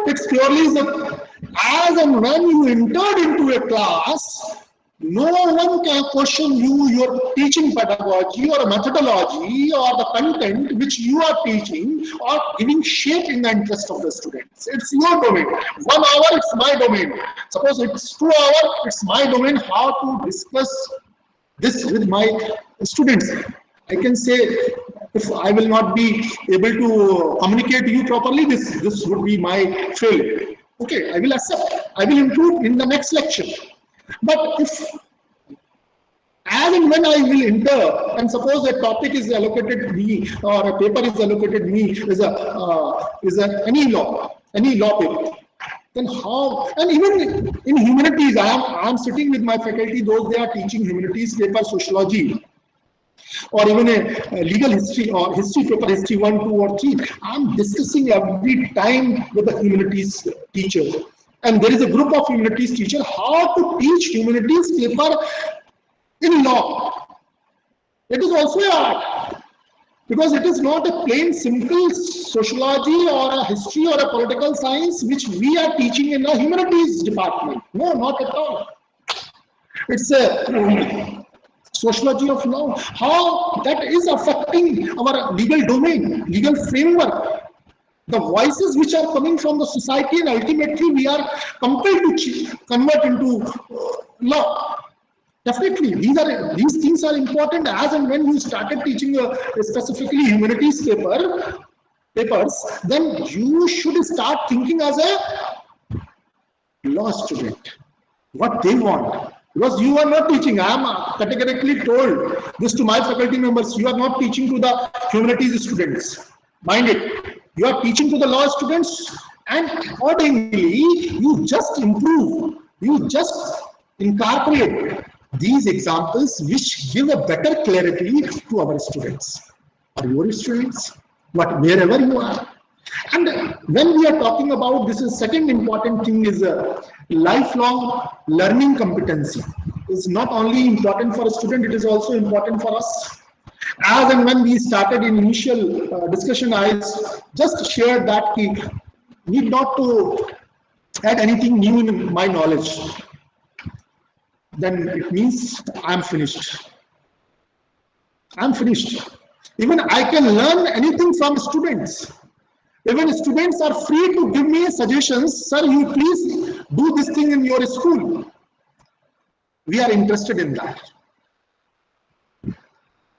It's purely the, as and when you entered into a class, no one can question you, your teaching pedagogy or methodology or the content which you are teaching or giving shape in the interest of the students. It's your domain. 1 hour, it's my domain. Suppose it's 2 hours, it's my domain how to discuss this with my students. I can say if I will not be able to communicate to you properly, this would be my failure. Okay, I will accept. I will improve in the next lecture. But if as and when I will enter, and suppose a topic is allocated to me or a paper is allocated to me is any law paper, then how? And even in humanities, I am sitting with my faculty; those they are teaching humanities paper, sociology, or even a legal history or history paper, history 1, 2, or 3. I am discussing every time with the humanities teacher. And there is a group of humanities teacher how to teach humanities paper in law. It is also an art because it is not a plain simple sociology or a history or a political science which we are teaching in the humanities department. No, not at all. It's a sociology of law, how that is affecting our legal domain, legal framework, the voices which are coming from the society, and ultimately we are compelled to convert into law. Definitely, these things are important. As and when you started teaching specifically humanities papers, then you should start thinking as a law student, what they want. Because you are not teaching, I am categorically told this to my faculty members, you are not teaching to the humanities students. Mind it, you are teaching to the law students, and accordingly, you just improve, you just incorporate these examples which give a better clarity to our students or your students, wherever you are. And when we are talking about this, is second important thing is lifelong learning competency. It's not only important for a student, it is also important for us. As and when we started in initial discussion, I just shared that we need not to add anything new in my knowledge. Then it means I'm finished. I'm finished. Even I can learn anything from students. Even students are free to give me suggestions. Sir, you please do this thing in your school. We are interested in that.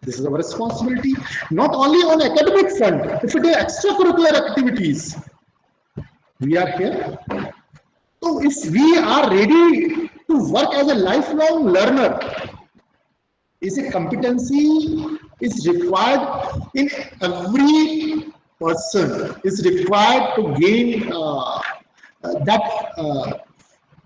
This is our responsibility, not only on academic front. If it is extracurricular activities, we are here. So if we are ready to work as a lifelong learner, is a competency is required in every person, is required to gain that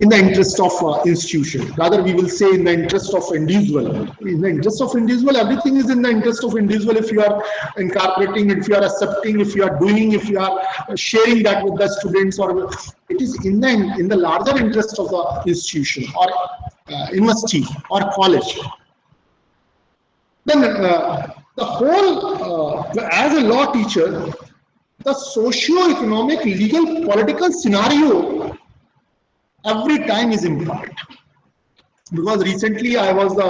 in the interest of institution. Rather, we will say in the interest of individual. In the interest of individual, everything is in the interest of individual. If you are incorporating, if you are accepting, if you are doing, if you are sharing that with the students, or it is in the larger interest of the institution or university or college. Then the whole, as a law teacher, the socio-economic, legal, political scenario every time is important. Because recently I was the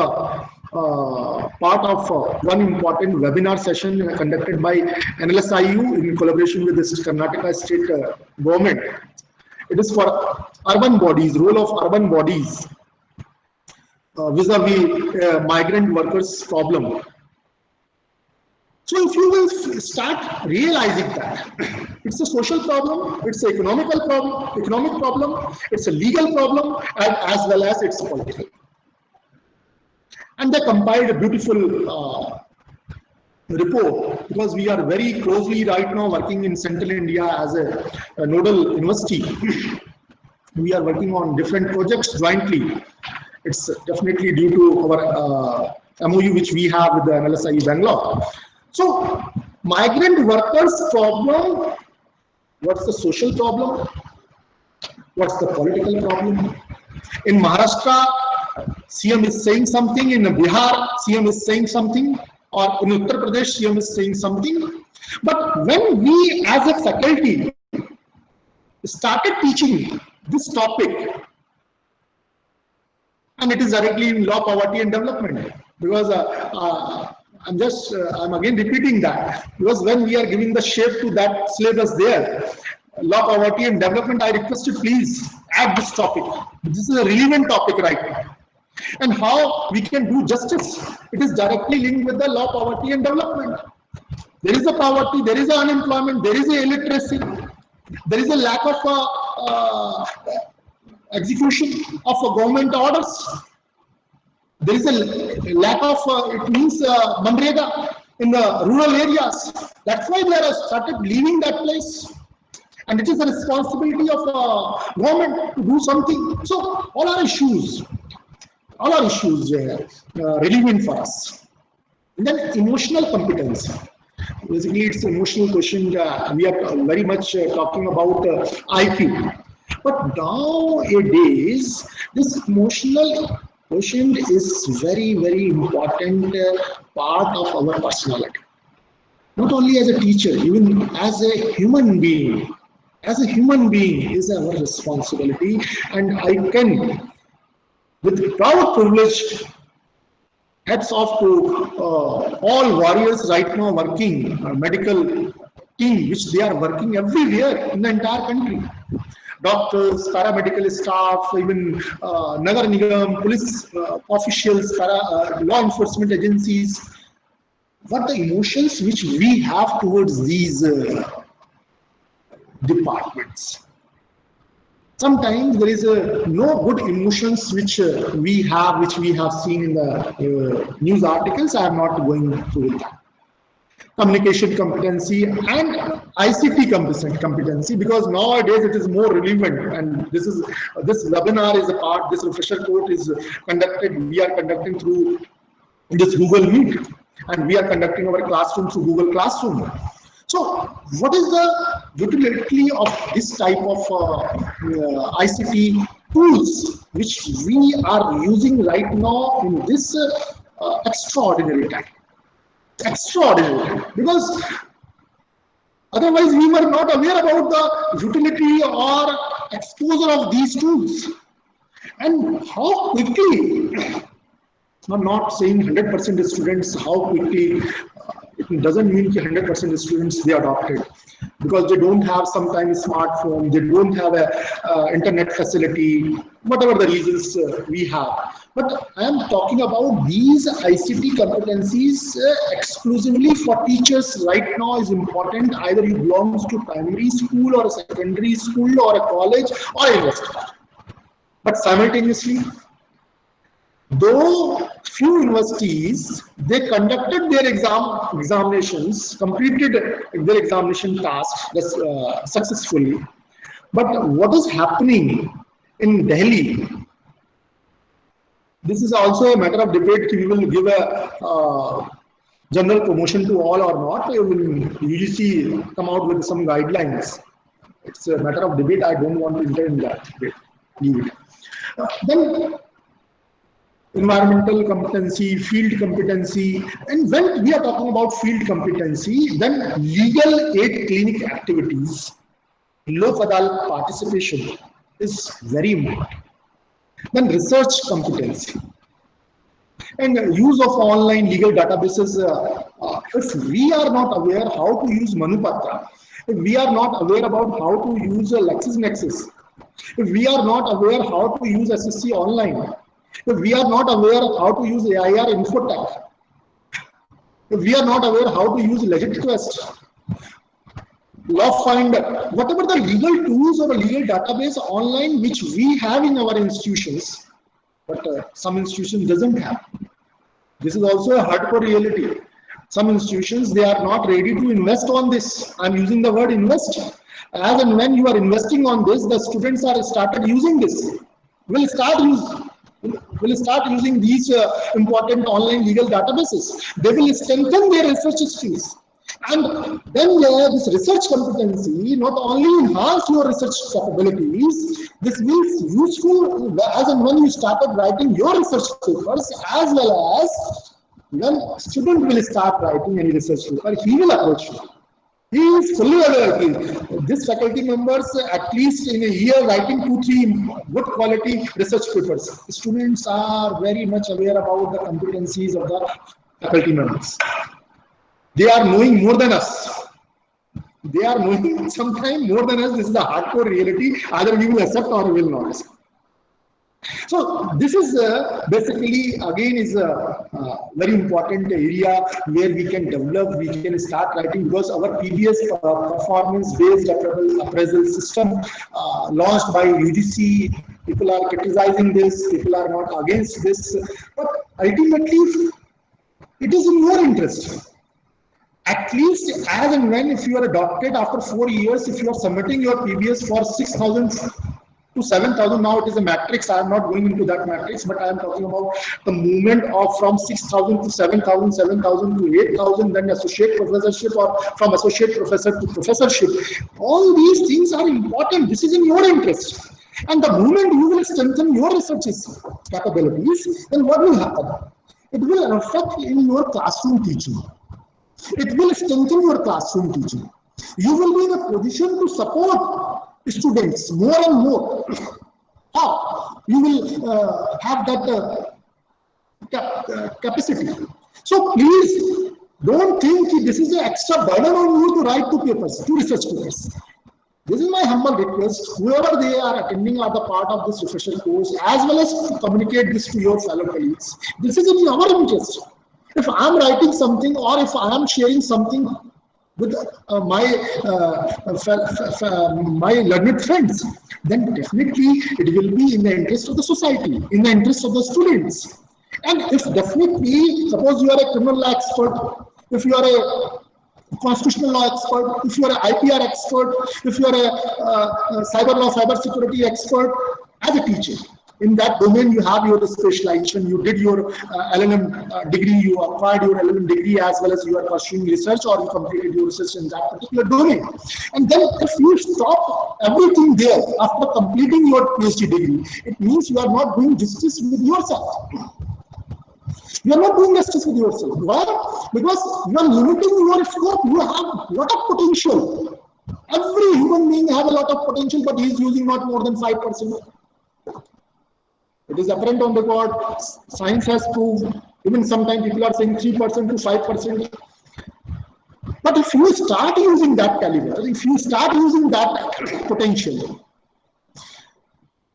part of one important webinar session conducted by NLSIU in collaboration with the Karnataka state government. It is for urban bodies, role of urban bodies vis-a-vis migrant workers problem. So if you will start realizing that it's a social problem, it's an economic problem, it's a legal problem, and as well as it's a political. And they compiled a beautiful report, because we are very closely right now working in Central India as a nodal university. We are working on different projects jointly. It's definitely due to our MOU which we have with the NLSI Bangalore. So, migrant workers problem, what's the social problem? What's the political problem? In Maharashtra, CM is saying something, in Bihar, CM is saying something, or in Uttar Pradesh, CM is saying something. But when we as a faculty started teaching this topic, and it is directly in law, poverty and development, because I'm again repeating that, because when we are giving the shape to that syllabus there, law, poverty and development, I request you please add this topic. This is a relevant topic right now. And how we can do justice, it is directly linked with the law, poverty and development. There is a poverty, there is a unemployment, there is a illiteracy, there is a lack of execution of government orders. There is a lack of, it means Manrega in the rural areas. That's why they are started leaving that place. And it is the responsibility of government to do something. So all are issues relevant for us. And then emotional competency. Basically, it's an emotional question. We are very much talking about IQ. But nowadays, this emotional quotient is very, very important part of our personality. Not only as a teacher, even as a human being. As a human being is our responsibility, and I can, with proud privilege, hats off to all warriors right now working, medical team, which they are working everywhere in the entire country. Doctors, paramedical staff, even Nagar Nigam, police officials, law enforcement agencies. What the emotions which we have towards these departments? Sometimes there is no good emotions which we have seen in the news articles. I am not going through that. Communication competency and ICT competency, because nowadays it is more relevant, and this webinar is a part, this refresher course is conducted, we are conducting through this Google Meet, and we are conducting our classroom through Google Classroom. So what is the utility of this type of ICT tools which we are using right now in this extraordinary time? Extraordinary, because otherwise we were not aware about the utility or exposure of these tools, and how quickly. I'm not saying 100% students how quickly. It doesn't mean 100% students they adopted, because they don't have sometimes smartphone, they don't have a internet facility, whatever the reasons we have. But I am talking about these ICT competencies exclusively for teachers right now is important. Either you belong to primary school or a secondary school or a college or a university. But simultaneously, though few universities, they conducted their examinations, completed their examination tasks successfully. But what is happening in Delhi? This is also a matter of debate. We will give a general promotion to all or not. We will UGC come out with some guidelines. It's a matter of debate. I don't want to enter in that debate. Leave it. Then environmental competency, field competency, and when we are talking about field competency, then legal aid clinic activities, lok adalat participation is very important. Then research competency and use of online legal databases. If we are not aware how to use Manupatra, if we are not aware about how to use LexisNexis, if we are not aware how to use SSC online, if we are not aware of how to use AIR Infotech, if we are not aware how to use LegitQuest, LawFinder, whatever the legal tools or a legal database online which we have in our institutions, but some institutions doesn't have. This is also a hardcore reality. Some institutions, they are not ready to invest on this. I'm using the word invest. As and when you are investing on this, the students are started using this. Will start using these important online legal databases. They will strengthen their research skills. And then this research competency not only enhance your research capabilities, this will be useful as and when you started writing your research papers, as well as when student will start writing any research paper, he will approach you. He is fully aware that this faculty members at least in a year writing 2-3 good quality research papers. Students are very much aware about the competencies of the faculty members. They are knowing more than us. They are knowing sometimes more than us. This is the hardcore reality. Either we will accept or we will not accept. So this is basically again is a very important area where we can develop, we can start writing, because our PBS performance based appraisal system launched by UGC, people are criticizing this, people are not against this, but ultimately it is in your interest. At least as and when, if you are a doctorate after 4 years, if you are submitting your PBS for 6,000 to 7,000, now it is a matrix. I am not going into that matrix, but I am talking about the movement of from 6,000 to 7,000, 7,000 to 8,000, then associate professorship, or from associate professor to professorship. All these things are important. This is in your interest. And the moment you will strengthen your research capabilities, then what will happen? It will affect in your classroom teaching. It will strengthen your classroom teaching. You will be in a position to support students more and more. How? You will have that capacity. So please don't think this is an extra burden on you to write 2 papers, 2 research papers. This is my humble request. Whoever they are attending are the part of this refresher course, as well as to communicate this to your fellow colleagues. This is in our interest. If I am writing something, or if I am sharing something with my learned friends, then definitely it will be in the interest of the society, in the interest of the students. And if definitely, suppose you are a criminal law expert, if you are a constitutional law expert, if you are an IPR expert, if you are a cyber law, cyber security expert, as a teacher, in that domain you have your specialization, you did your LLM degree, you acquired your LLM degree, as well as you are pursuing research, or you completed your research in that particular domain. And then if you stop everything there after completing your PhD degree, it means you are not doing justice with yourself. You are not doing justice with yourself. Why? Because you are limiting your scope. You have a lot of potential. Every human being has a lot of potential, but he is using not more than 5%. It is apparent on the record. Science has proved. Even sometimes people are saying 3% to 5%. But if you start using that caliber, if you start using that potential,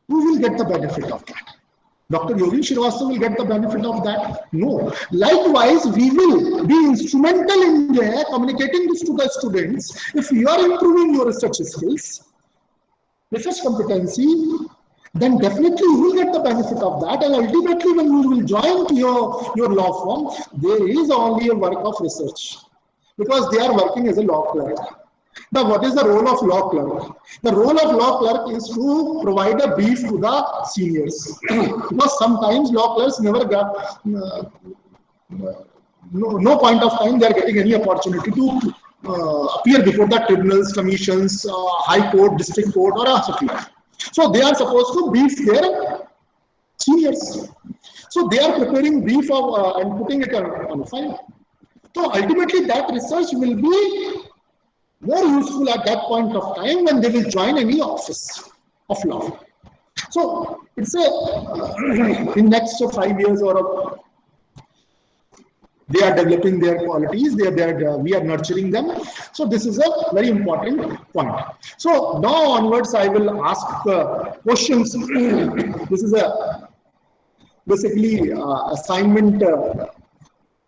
you will get the benefit of that. Dr. Yogi Srivastava will get the benefit of that? No. Likewise, we will be instrumental in communicating this to the students. If you are improving your research skills, research competency, then definitely you will get the benefit of that. And ultimately, when you will join to your law firm, there is only a work of research, because they are working as a law clerk. Now, what is the role of law clerk? The role of law clerk is to provide a brief to the seniors. Because sometimes law clerks never got, no point of time they are getting any opportunity to appear before the tribunals, commissions, high court, district court, or a Supreme Court. So they are supposed to brief their seniors. So they are preparing brief of and putting it on a file. So ultimately that research will be more useful at that point of time when they will join any office of law. So it's a in next 5 years or they are developing their qualities, we are nurturing them. So this is a very important point. So now onwards I will ask questions. This is a basically assignment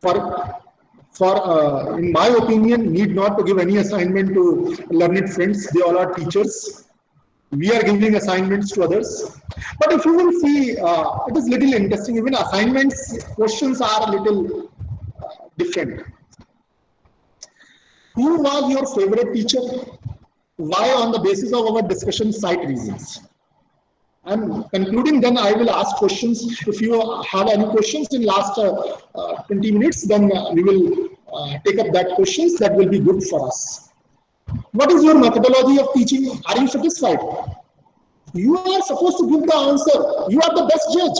for in my opinion, need not to give any assignment to learned friends. They all are teachers. We are giving assignments to others. But if you will see, it is little interesting. Even assignments questions are a little different. Who was your favorite teacher? Why? On the basis of our discussion, cite reasons. I'm concluding, then I will ask questions. If you have any questions in last 20 minutes, then we will take up that questions. That will be good for us. What is your methodology of teaching? Are you satisfied? You are supposed to give the answer. You are the best judge.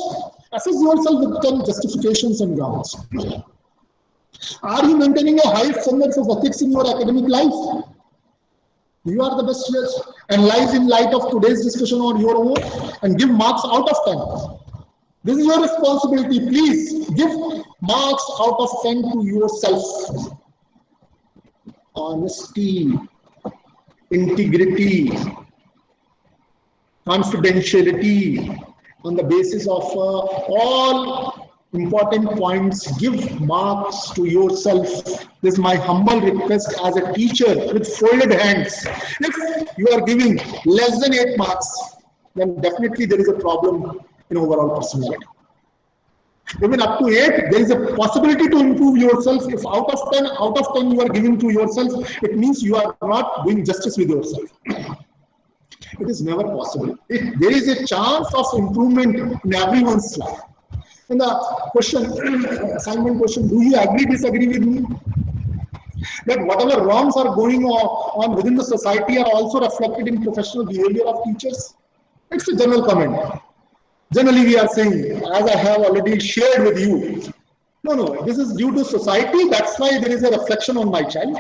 Assess yourself with 10 justifications and grounds. Are you maintaining a high standards of ethics in your academic life? You are the best judge. Analyze in light of today's discussion on your own and give marks out of 10. This is your responsibility. Please give marks out of 10 to yourself. Honesty, integrity, confidentiality, on the basis of all important points, give marks to yourself. This is my humble request as a teacher with folded hands. If you are giving less than 8 marks, then definitely there is a problem in overall personality. Even up to 8, there is a possibility to improve yourself. If out of 10 you are giving to yourself, it means you are not doing justice with yourself. It is never possible. If there is a chance of improvement in everyone's life. And the question, assignment question, do you agree, disagree with me? That whatever wrongs are going on within the society are also reflected in professional behavior of teachers? It's a general comment. Generally, we are saying, as I have already shared with you, no, this is due to society, that's why there is a reflection on my child.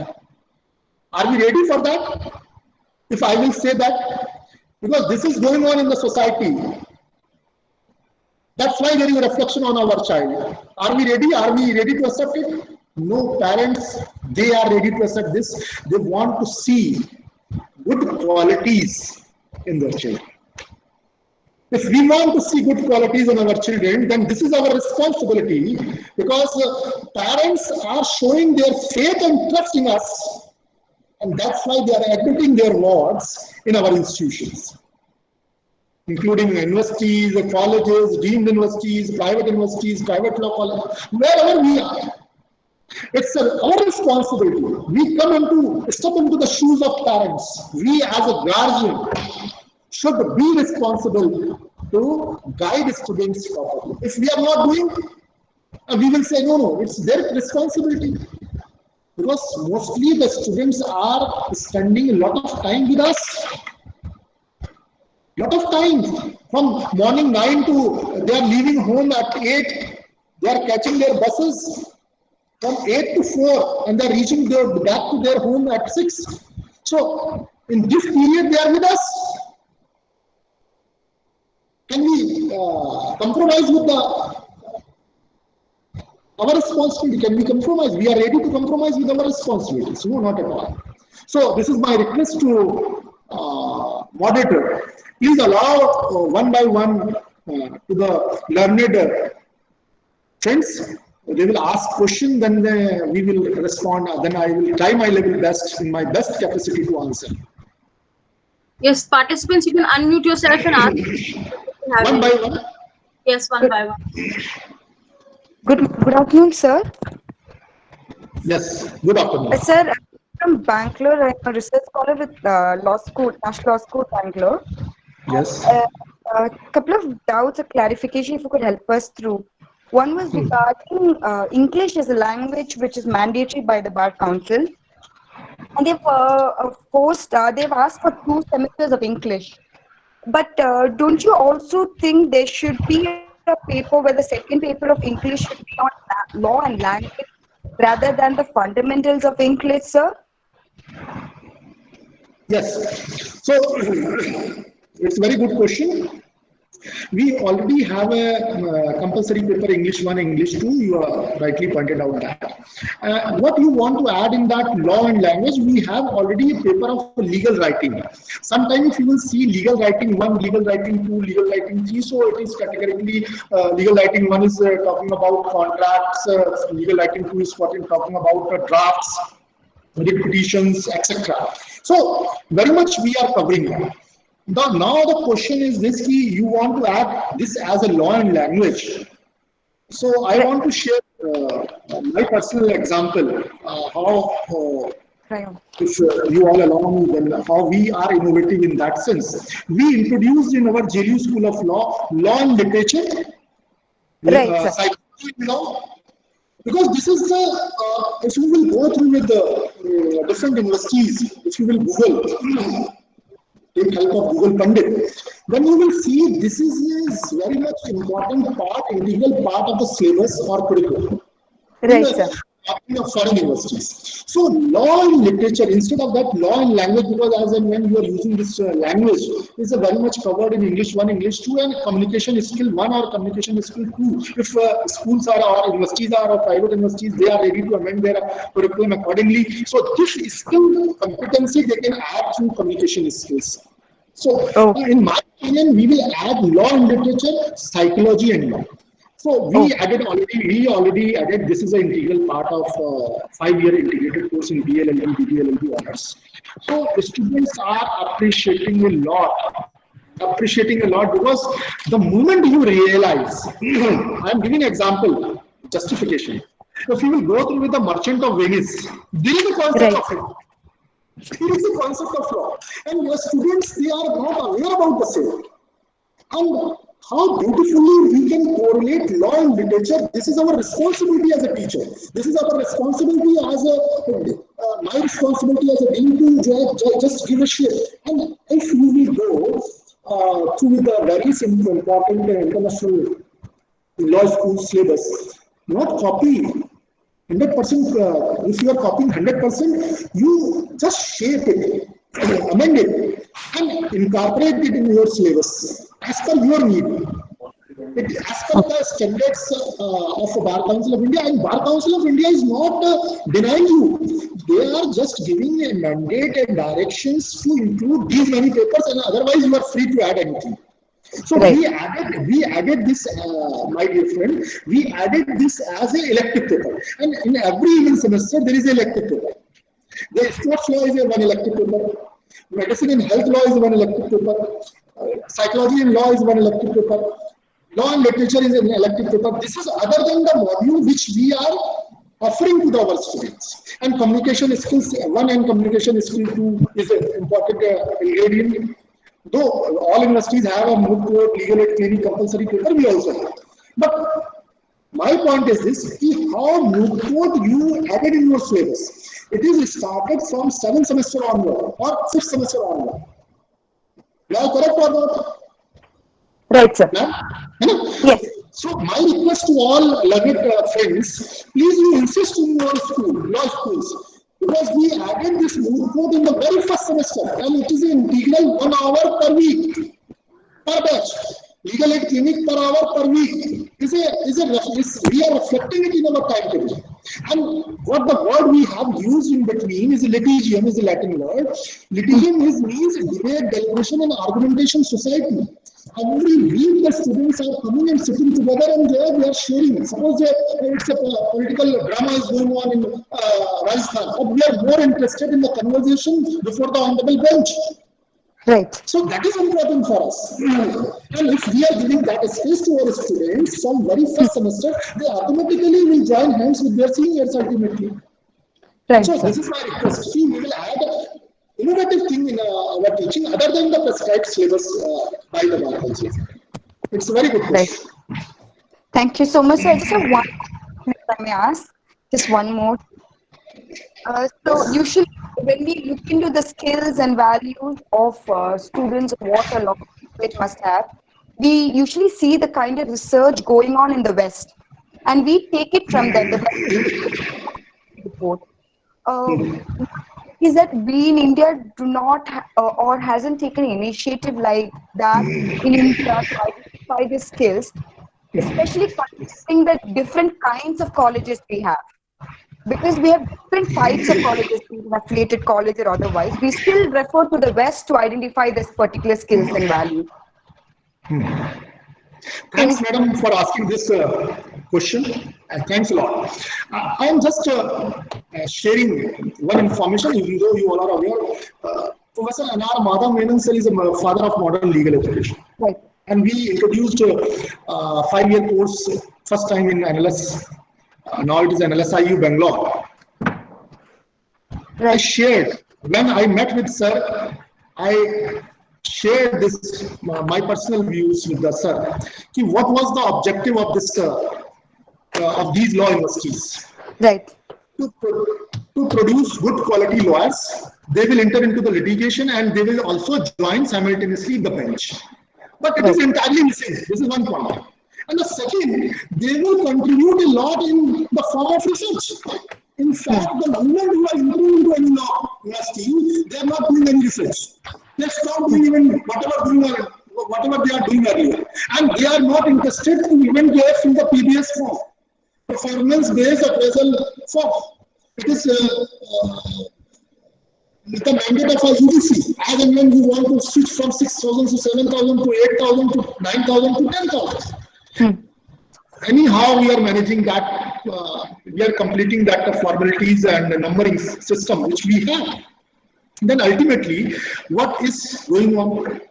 Are we ready for that? If I will say that, because this is going on in the society, that's why there is a reflection on our child. Are we ready? Are we ready to accept it? No, parents, they are ready to accept this. They want to see good qualities in their children. If we want to see good qualities in our children, then this is our responsibility, because parents are showing their faith and trust in us, and that's why they are admitting their wards in our institutions, including universities, colleges, deemed universities, private law colleges, wherever we are. It's our responsibility. We step into the shoes of parents. We as a guardian should be responsible to guide students properly. If we are not doing, we will say no, it's their responsibility. Because mostly the students are spending a lot of time with us. Lot of time. From morning 9 to they are leaving home at 8. They are catching their buses from 8 to 4 and they are reaching back to their home at 6. So in this period they are with us. Can we compromise with our responsibility? Can we compromise? We are ready to compromise with our responsibilities. No, not at all. So this is my request to moderator. Please allow one by one to the learned friends. They will ask question, then we will respond. Then I will try my level best in my best capacity to answer. Yes, participants, you can unmute yourself and ask. One by one. Yes, one by one. Good afternoon, sir. Yes, good afternoon. Sir, I'm from Bangalore. I'm a research scholar with Law School, National Law School, Bangalore. Yes. A couple of doubts or clarification, if you could help us through. One was regarding English as a language which is mandatory by the Bar Council. And they've they've asked for 2 semesters of English. But don't you also think there should be a paper where the second paper of English should be on law and language rather than the fundamentals of English, sir? Yes. So it's a very good question. We already have a compulsory paper, English 1, English 2. You rightly pointed out that. What you want to add in that law and language, we have already a paper of legal writing. Sometimes you will see legal writing 1, legal writing 2, legal writing 3. So it is categorically legal writing 1 is talking about contracts, legal writing 2 is talking about drafts, petitions, etc. So very much we are covering that. Now the question is this: you want to add this as a law and language. So I want to share my personal example how Right. If you all along, then how we are innovating in that sense. We introduced in our JLU School of Law and Literature, Right, sir. psychology and law, because this is the, if you will go through with the different universities, if you will Google, take help of Google Pandit, then you will see this is very much important part, integral part of the syllabus or curriculum. Right, sir. In foreign universities. So law and literature, instead of that law and language, because as and when you are using this language, is very much covered in English 1, English 2, and communication skill 1 or communication skill 2. If schools are or universities are or private universities, they are ready to amend their curriculum accordingly. So this skill competency they can add through communication skills. So Oh. in my opinion, we will add law and literature, psychology and law. So we already added, this is an integral part of 5-year integrated course in BLLB, BBLLB honors. So the students are appreciating a lot because the moment you realize, I am giving an example, justification. If you will go through with the Merchant of Venice, there is a concept of it. There is a concept of law. And your students, they are not aware about the same. And how beautifully we can correlate law and literature. This is our responsibility as a teacher. This is our responsibility as my responsibility as a dean to just give a shit. And if you will go to the very important international law school syllabus, not copy 100%. If you are copying 100%, you just shape it, amend it, and incorporate it in your syllabus as per your need. As per the standards of Bar Council of India, and Bar Council of India is not denying you. They are just giving a mandate and directions to include these many papers, and otherwise you are free to add anything. So Right. we added this, my dear friend, we added this as an elective paper. And in every even semester, there is an elective paper. The sports law is one elective paper. Medicine and health law is one elective paper. Psychology and law is one elective paper. Law and literature is an elective paper. This is other than the module which we are offering to our students. And communication skills 1 and communication skill 2 is an important ingredient. Though all universities have a moot court, legal aid, clinic compulsory paper, we also have. But my point is this: how moot court you added in your syllabus. It is started from 7th semester onward or 5th semester onward. Am I correct or not? Right, sir. Yes. So my request to all learned friends, please you insist in your school, law schools, because we added this moot court in the very first semester, and it is an integral 1 hour per week, per batch. Legal aid clinic per hour per week we are reflecting it in our timetable. And what the word we have used in between is litigium, is a Latin word. Litigium means debate, deliberation, and argumentation society. Every week the students are coming and sitting together and they are sharing. Suppose it's a political drama is going on in Rajasthan, but we are more interested in the conversation before the honorable bench. Right. So that is important for us. And if we are giving that space to our students from very first semester, they automatically will join hands with their seniors ultimately. Right, So sir. this is my request. See, we will add innovative thing in our teaching other than the prescribed syllabus by the Bar Council. It's a very good question. Right. Thank you so much, sir. I just have one question, if I may ask. Just one more. So usually when we look into the skills and values of students, what a law college must have, we usually see the kind of research going on in the West, and we take it from them. The West report is that we in India do not or hasn't taken initiative like that in India to identify the skills, especially considering the different kinds of colleges we have. Because we have different types of colleges, being an affiliated college or otherwise, we still refer to the West to identify this particular skills and values. Thanks, madam, for asking this question. Thanks a lot. I am just sharing one information, even though you all are aware. Professor Anar Madhav Menon sir is a father of modern legal education. Right. And we introduced a 5-year course first time in NLS. Now it is NLSIU Bangalore. I shared, when I met with sir, I shared this, my personal views with the sir. What was the objective of this, of these law universities? Right. To produce good quality lawyers. They will enter into the litigation and they will also join simultaneously the bench. But it is entirely missing. This is one point. And the second, they will contribute a lot in the form of research. In fact, the moment you are entering into any law university, they are not doing any research. They stop doing even whatever they are doing earlier. And they are not interested to even get from the PBS form. Performance-based appraisal form. It is the mandate of a UGC. As and when you want to switch from 6,000 to 7,000 to 8,000 to 9,000 to 10,000. Anyhow, we are managing that. We are completing that formalities and numbering system which we have. Then ultimately, what is going on?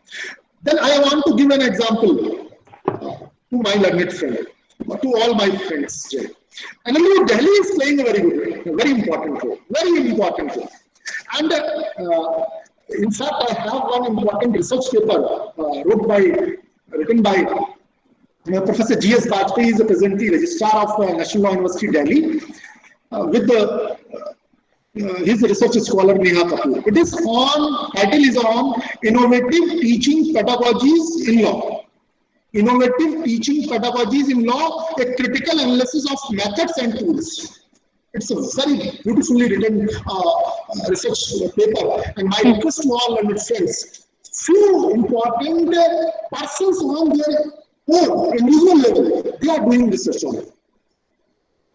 Then I want to give an example to my learned friend, to all my friends. NLU Delhi is playing a very important role. Very important role. And in fact, I have one important research paper written by Professor G.S. Bajpai. He is the presently registrar of National Law University Delhi, with his research scholar Neha Kapoor. It is title is on innovative teaching pedagogies in law. Innovative teaching pedagogies in law, a critical analysis of methods and tools. It's a very beautifully written research paper. And my request to all learned friends, few important persons on their own individual level, they are doing research on it.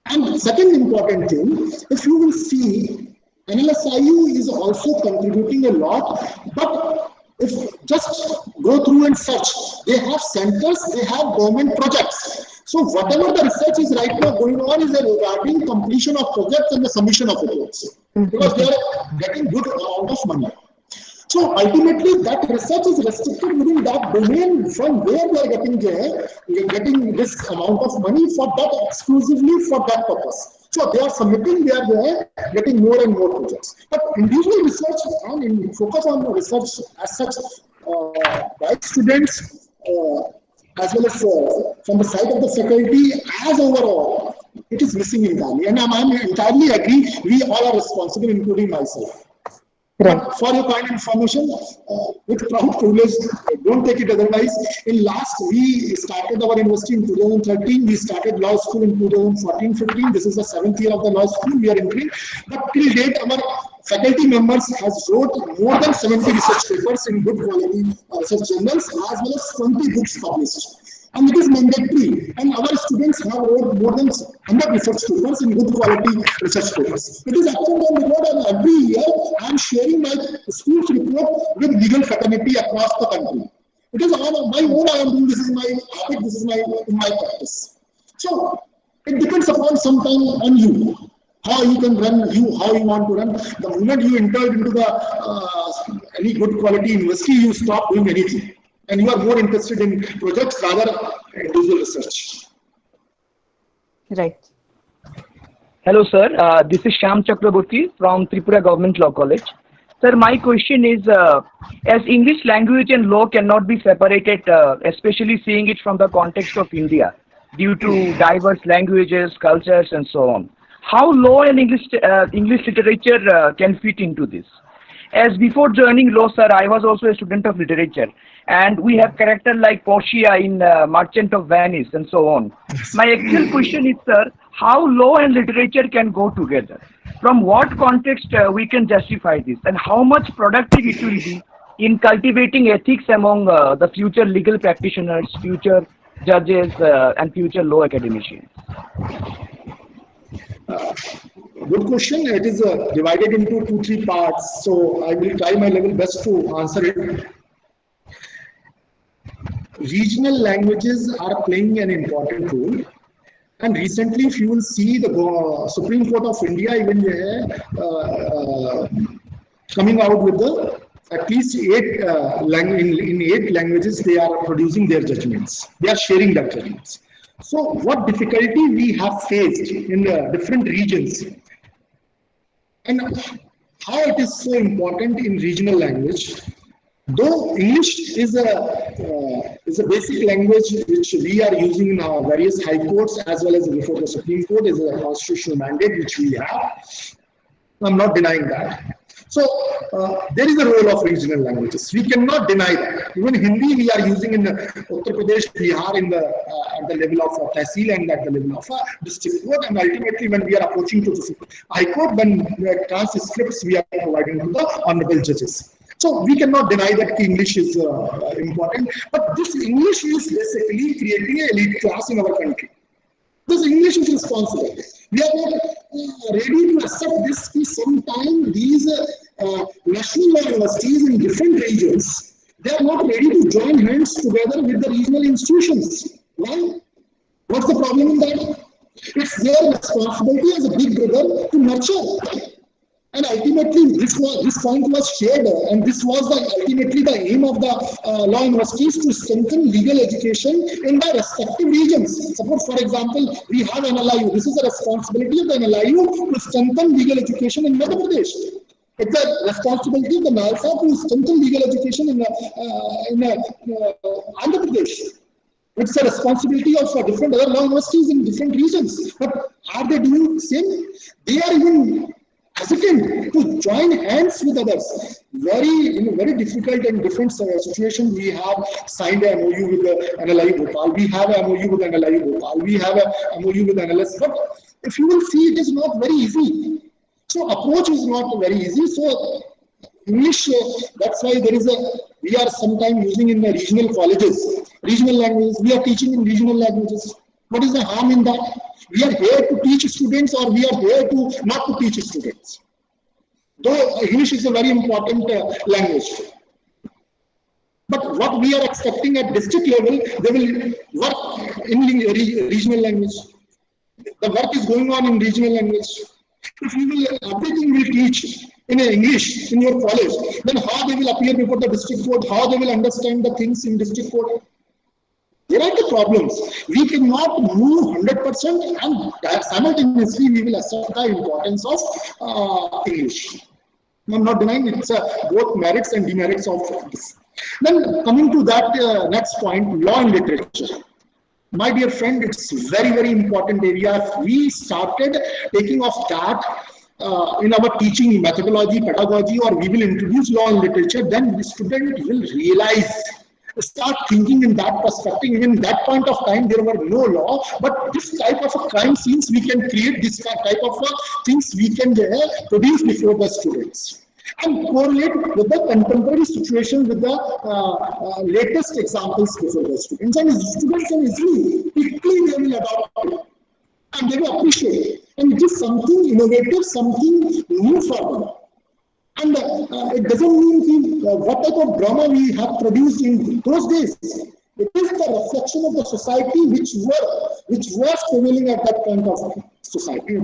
And second important thing, if you will see, NLSIU is also contributing a lot, but if just go through and search, they have centers, they have government projects. So whatever the research is right now going on is regarding completion of projects and the submission of reports, because they are getting good amount of money. So ultimately, that research is restricted within that domain from where they are getting this amount of money for that, exclusively for that purpose. So they are submitting, they are there, getting more and more projects. But individual research and in focus on the research as such by students as well as from the side of the faculty as overall, it is missing entirely. And I entirely agree, we all are responsible, including myself. Right. But for your kind information, with proud privilege, don't take it otherwise. In last, we started our university in 2013. We started law school in 2014-15. This is the 7th year of the law school we are entering. But till date, our faculty members has wrote more than 70 research papers in good quality research journals, as well as 20 books published. And it is mandatory. And our students have wrote more than 100 research papers in good quality research papers. It is absent on the board, and every year I am sharing my school's report with legal fraternity across the country. It is on my own I am doing. This is my habit. This is my practice. So it depends upon sometime on you. How you can run, how you want to run. The moment you enter into the any good quality university, you stop doing anything. And you are more interested in projects rather than individual research. Right. Hello, sir. This is Shyam Chakraborty from Tripura Government Law College. Sir, my question is, as English language and law cannot be separated, especially seeing it from the context of India, due to diverse languages, cultures, and so on, how law and English literature can fit into this? As before joining law, sir, I was also a student of literature, and we have characters like Portia in Merchant of Venice and so on. My actual question is, sir, how law and literature can go together? From what context we can justify this, and how much productive it will be in cultivating ethics among the future legal practitioners, future judges, and future law academicians? Good question. It is divided into 2-3 parts, so I will try my level best to answer it. Regional languages are playing an important role, and recently, if you will see, the Supreme Court of India even coming out with at least 8 in 8 languages they are producing their judgments. They are sharing their judgments. So, what difficulty we have faced in different regions, and how it is so important in regional language. Though English is a basic language which we are using in our various high courts as well as before the Supreme Court, is a constitutional mandate which we have. I'm not denying that. So there is a role of regional languages. We cannot deny that. Even Hindi we are using in Uttar Pradesh, Bihar in the at the level of Tehsil and at the level of district court, and ultimately when we are approaching to the High Court, when transcripts we are providing to the honorable judges. So we cannot deny that English is important, but this English is basically creating an elite class in our country. This English is responsible. We are not ready to accept this. Sometimes these national universities in different regions, they are not ready to join hands together with the regional institutions. Why? What's the problem in that? It's their responsibility as a big brother to nurture. And ultimately, this point was shared, and this was ultimately the aim of the law universities, to strengthen legal education in the respective regions. Suppose, for example, we have NLIU. This is a responsibility of the NLIU to strengthen legal education in Madhya Pradesh. It's a responsibility of the NALSA to strengthen legal education in Andhra Pradesh. It's a responsibility of different other law universities in different regions. But are they doing the same? They are even hesitant to join hands with others. Very difficult and different situation. We have signed a MOU with the NLIU Bhopal. We have a MOU with NLIU Bhopal. We have a MOU with NLS. But if you will see, it is not very easy. So approach is not very easy. So English, that's why we are sometimes using in the regional colleges, regional languages. We are teaching in regional languages. What is the harm in that? We are here to teach students, or we are here to not to teach students. Though English is a very important language. But what we are expecting at district level, they will work in regional language. The work is going on in regional language. If you will, everything will teach in English in your college, then how they will appear before the district court, how they will understand the things in district court. There are the problems. We cannot move 100%, and simultaneously we will accept the importance of English. I'm not denying it's both merits and demerits of this. Then coming to that next point, law and literature. My dear friend, it's very important area. We started taking off that in our teaching methodology, pedagogy, or we will introduce law and literature, then the student will realize, start thinking in that perspective. Even that point of time, there were no law, but this type of a crime scenes we can create, this type of things we can produce before the students, and correlate with the contemporary situation with the latest examples before the students. And students can easily, quickly they will adopt it, and they will appreciate it. And it is something innovative, something new for them. And it doesn't mean what type of drama we have produced in those days. It is the reflection of the society which was prevailing at that point of society,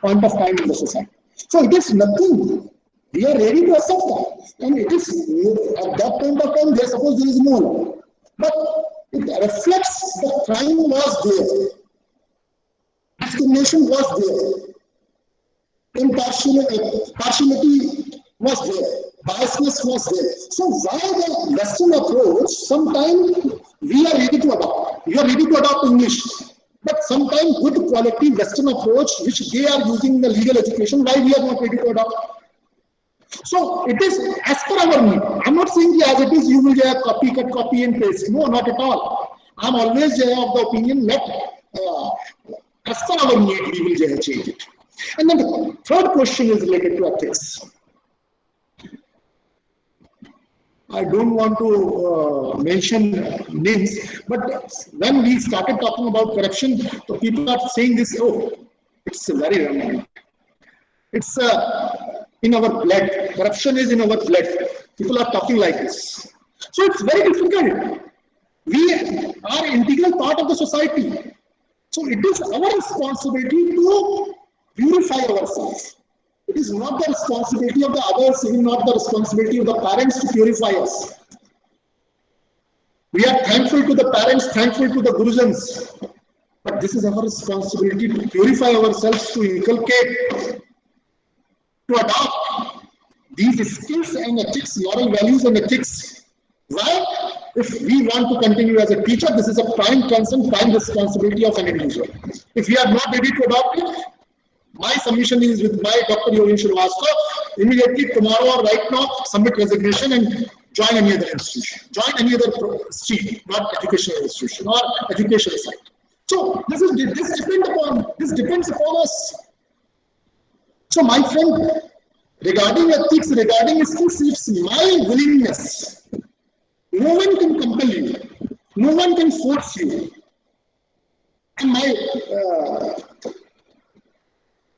point of time in the society. So it is nothing. We are ready to accept that. And it is at that point of time, suppose there is no law. But it reflects the crime was there. Discrimination was there. Partiality was there, biasness was there. So why the Western approach? Sometimes we are ready to adopt. We are ready to adopt English, but sometimes good quality Western approach, which they are using in the legal education, why we are not ready to adopt? So it is as per our need. I'm not saying as it is you will copy and paste. No, not at all. I'm always of the opinion that as per our need we will change it. And then the third question is related to ethics. I don't want to mention names, but when we started talking about corruption, so people are saying this, oh, it's very wrong. It's in our blood. Corruption is in our blood. People are talking like this. So it's very difficult. We are an integral part of the society. So it is our responsibility to purify ourselves. It is not the responsibility of the others, even not the responsibility of the parents to purify us. We are thankful to the parents, thankful to the Gurujans, but this is our responsibility to purify ourselves, to inculcate, to adopt. these skills and ethics, moral values and ethics. Why? If we want to continue as a teacher, this is a prime concern, prime responsibility of an individual. If we are not ready to adopt it, my submission is with my Dr. Yogen Srivastava, immediately tomorrow or right now, submit resignation and join any other institution. Join any other stream, not educational institution or educational site. So this depends upon us. So my friend, regarding ethics, regarding skills, it's my willingness. No one can compel you. No one can force you. And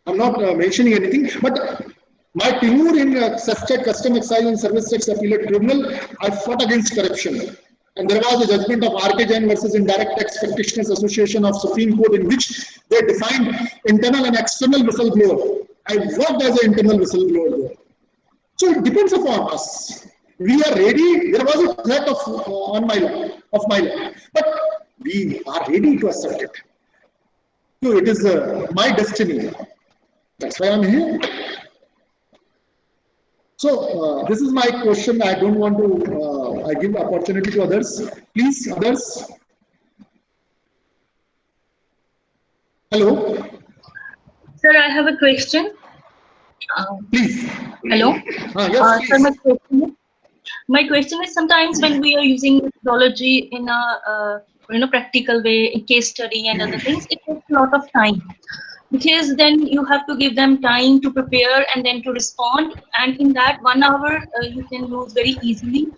I'm not mentioning anything, but my tenure in SESTEC, Custom Excise and Service Tax Appellate Tribunal, I fought against corruption. And there was a judgment of R.K. Jain versus Indirect Tax Practitioners Association of Supreme Court in which they defined internal and external whistleblower. I worked as an internal whistleblower there. So it depends upon us. We are ready. There was a threat of my life, but we are ready to accept it. So it is my destiny. That's why I'm here. So this is my question. I don't want to. I give opportunity to others. Please, others. Hello. Sir, I have a question. Please. Hello. Yes, please. Sir, my question is sometimes when we are using methodology in a practical way, in case study and other things, it takes a lot of time. Because then you have to give them time to prepare and then to respond, and in that 1 hour you can lose very easily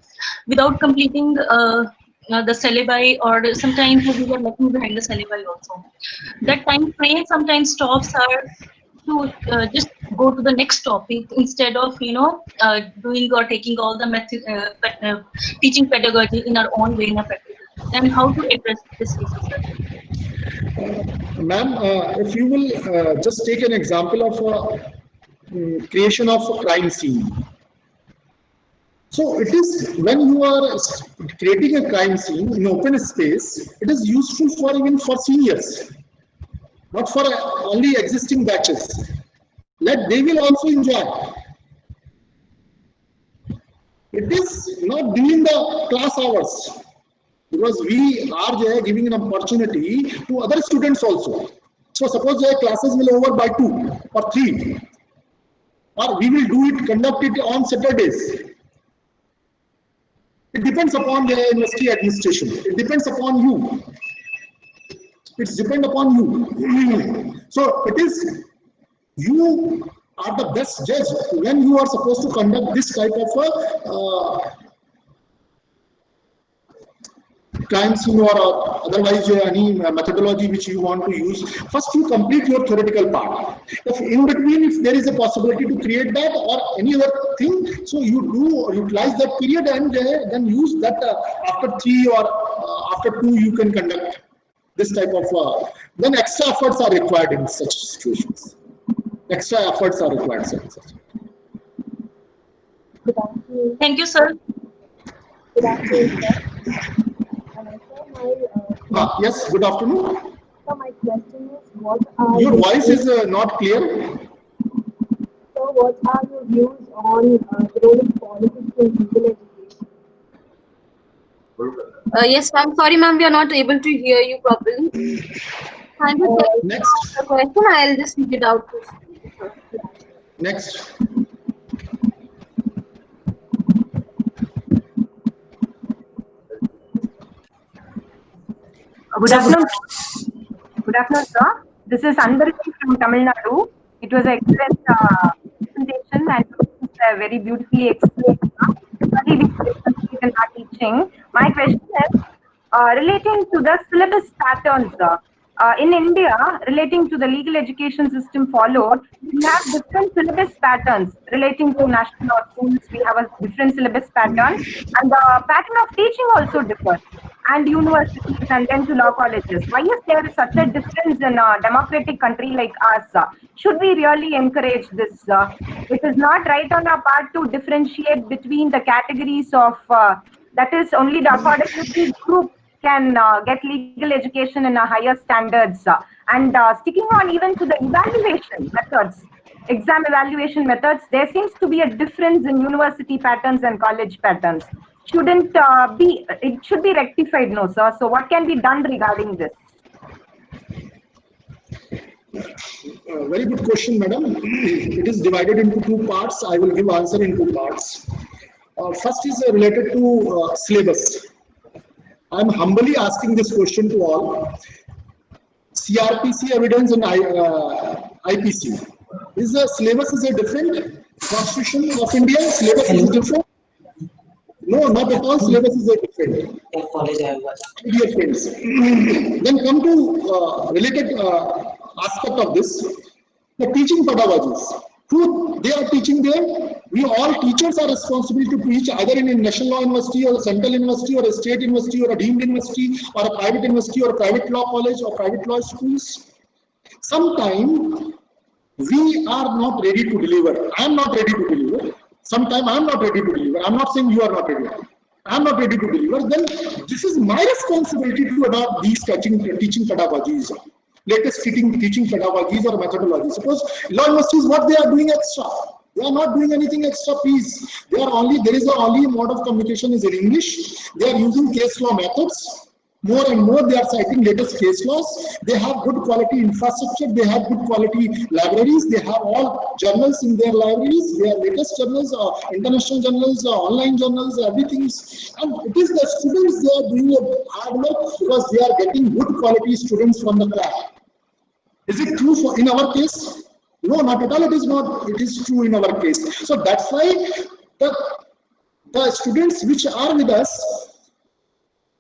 without completing the syllabi, or sometimes we are lacking behind the syllabi also. That time frame sometimes stops our to just go to the next topic instead of doing or taking all the method teaching pedagogy in our own way in a practical. And how to address this issue, sir? Ma'am, if you will just take an example of creation of a crime scene. So it is when you are creating a crime scene in open space, it is useful for even for seniors, not for only existing batches. They will also enjoy. It is not during the class hours, because we are giving an opportunity to other students also. So suppose their classes will over by 2 or 3, or we will conduct it on Saturdays. It depends upon the university administration. It depends upon you. It's depend upon you. So it is, you are the best judge when you are supposed to conduct this type of crime scene or otherwise any methodology which you want to use. First you complete your theoretical part. If in between, if there is a possibility to create that or any other thing, so you do utilize that period and then use that after 3 or after 2 you can conduct this type of, then extra efforts are required in such situations. Extra efforts are required. Thank you, sir. Good afternoon, sir. Yes, good afternoon. So my question is, what are your voice is not clear. So what are your views on the role of politics in legal education? Yes, I'm sorry, ma'am, we are not able to hear you properly. Next. The question, I'll just read it out. Next. Good afternoon. Good afternoon, sir. This is Andarshi from Tamil Nadu. It was an excellent presentation and very beautifully explained. In our teaching. My question is relating to the syllabus patterns. In India, relating to the legal education system followed, we have different syllabus patterns relating to national law schools. We have a different syllabus pattern, and the pattern of teaching also differs. And universities and then to law colleges. Why is there such a difference in a democratic country like us? Should we really encourage this? It is not right on our part to differentiate between the categories of, that is only the according group can get legal education in a higher standards. And sticking on even to the evaluation methods. exam evaluation methods, there seems to be a difference in university patterns and college patterns. Shouldn't it should be rectified, no, sir? So what can be done regarding this? Very good question, madam. It is divided into two parts. I will give answer in two parts. First is related to syllabus. I am humbly asking this question to all. CRPC evidence and IPC. Is the syllabus is a different? Constitution of India syllabus is different? No, not at all. Syllabus is a different. Dear friends. Then come to related aspect of this, the teaching pedagogies. Who they are teaching there? We all teachers are responsible to teach either in a national law university or a central university or a state university or a deemed university or a private university or a private law college or private law schools. Sometimes we are not ready to deliver. I am not ready to deliver. Sometimes I am not ready to deliver. I am not saying you are not ready. I am not ready to deliver. Then this is my responsibility to adopt these teaching pedagogies. Latest teaching pedagogies or methodologies. Suppose law universities, what they are doing extra? They are not doing anything extra, please. They are only, there is a only mode of communication is in English. They are using case law methods. More and more they are citing latest case laws. They have good quality infrastructure. They have good quality libraries. They have all journals in their libraries. Their latest journals, international journals, online journals, everything. And it is the students, they are doing a hard work because they are getting good quality students from the class. Is it true in our case? No, not at all. It is not. It is true in our case. So that's why the students which are with us,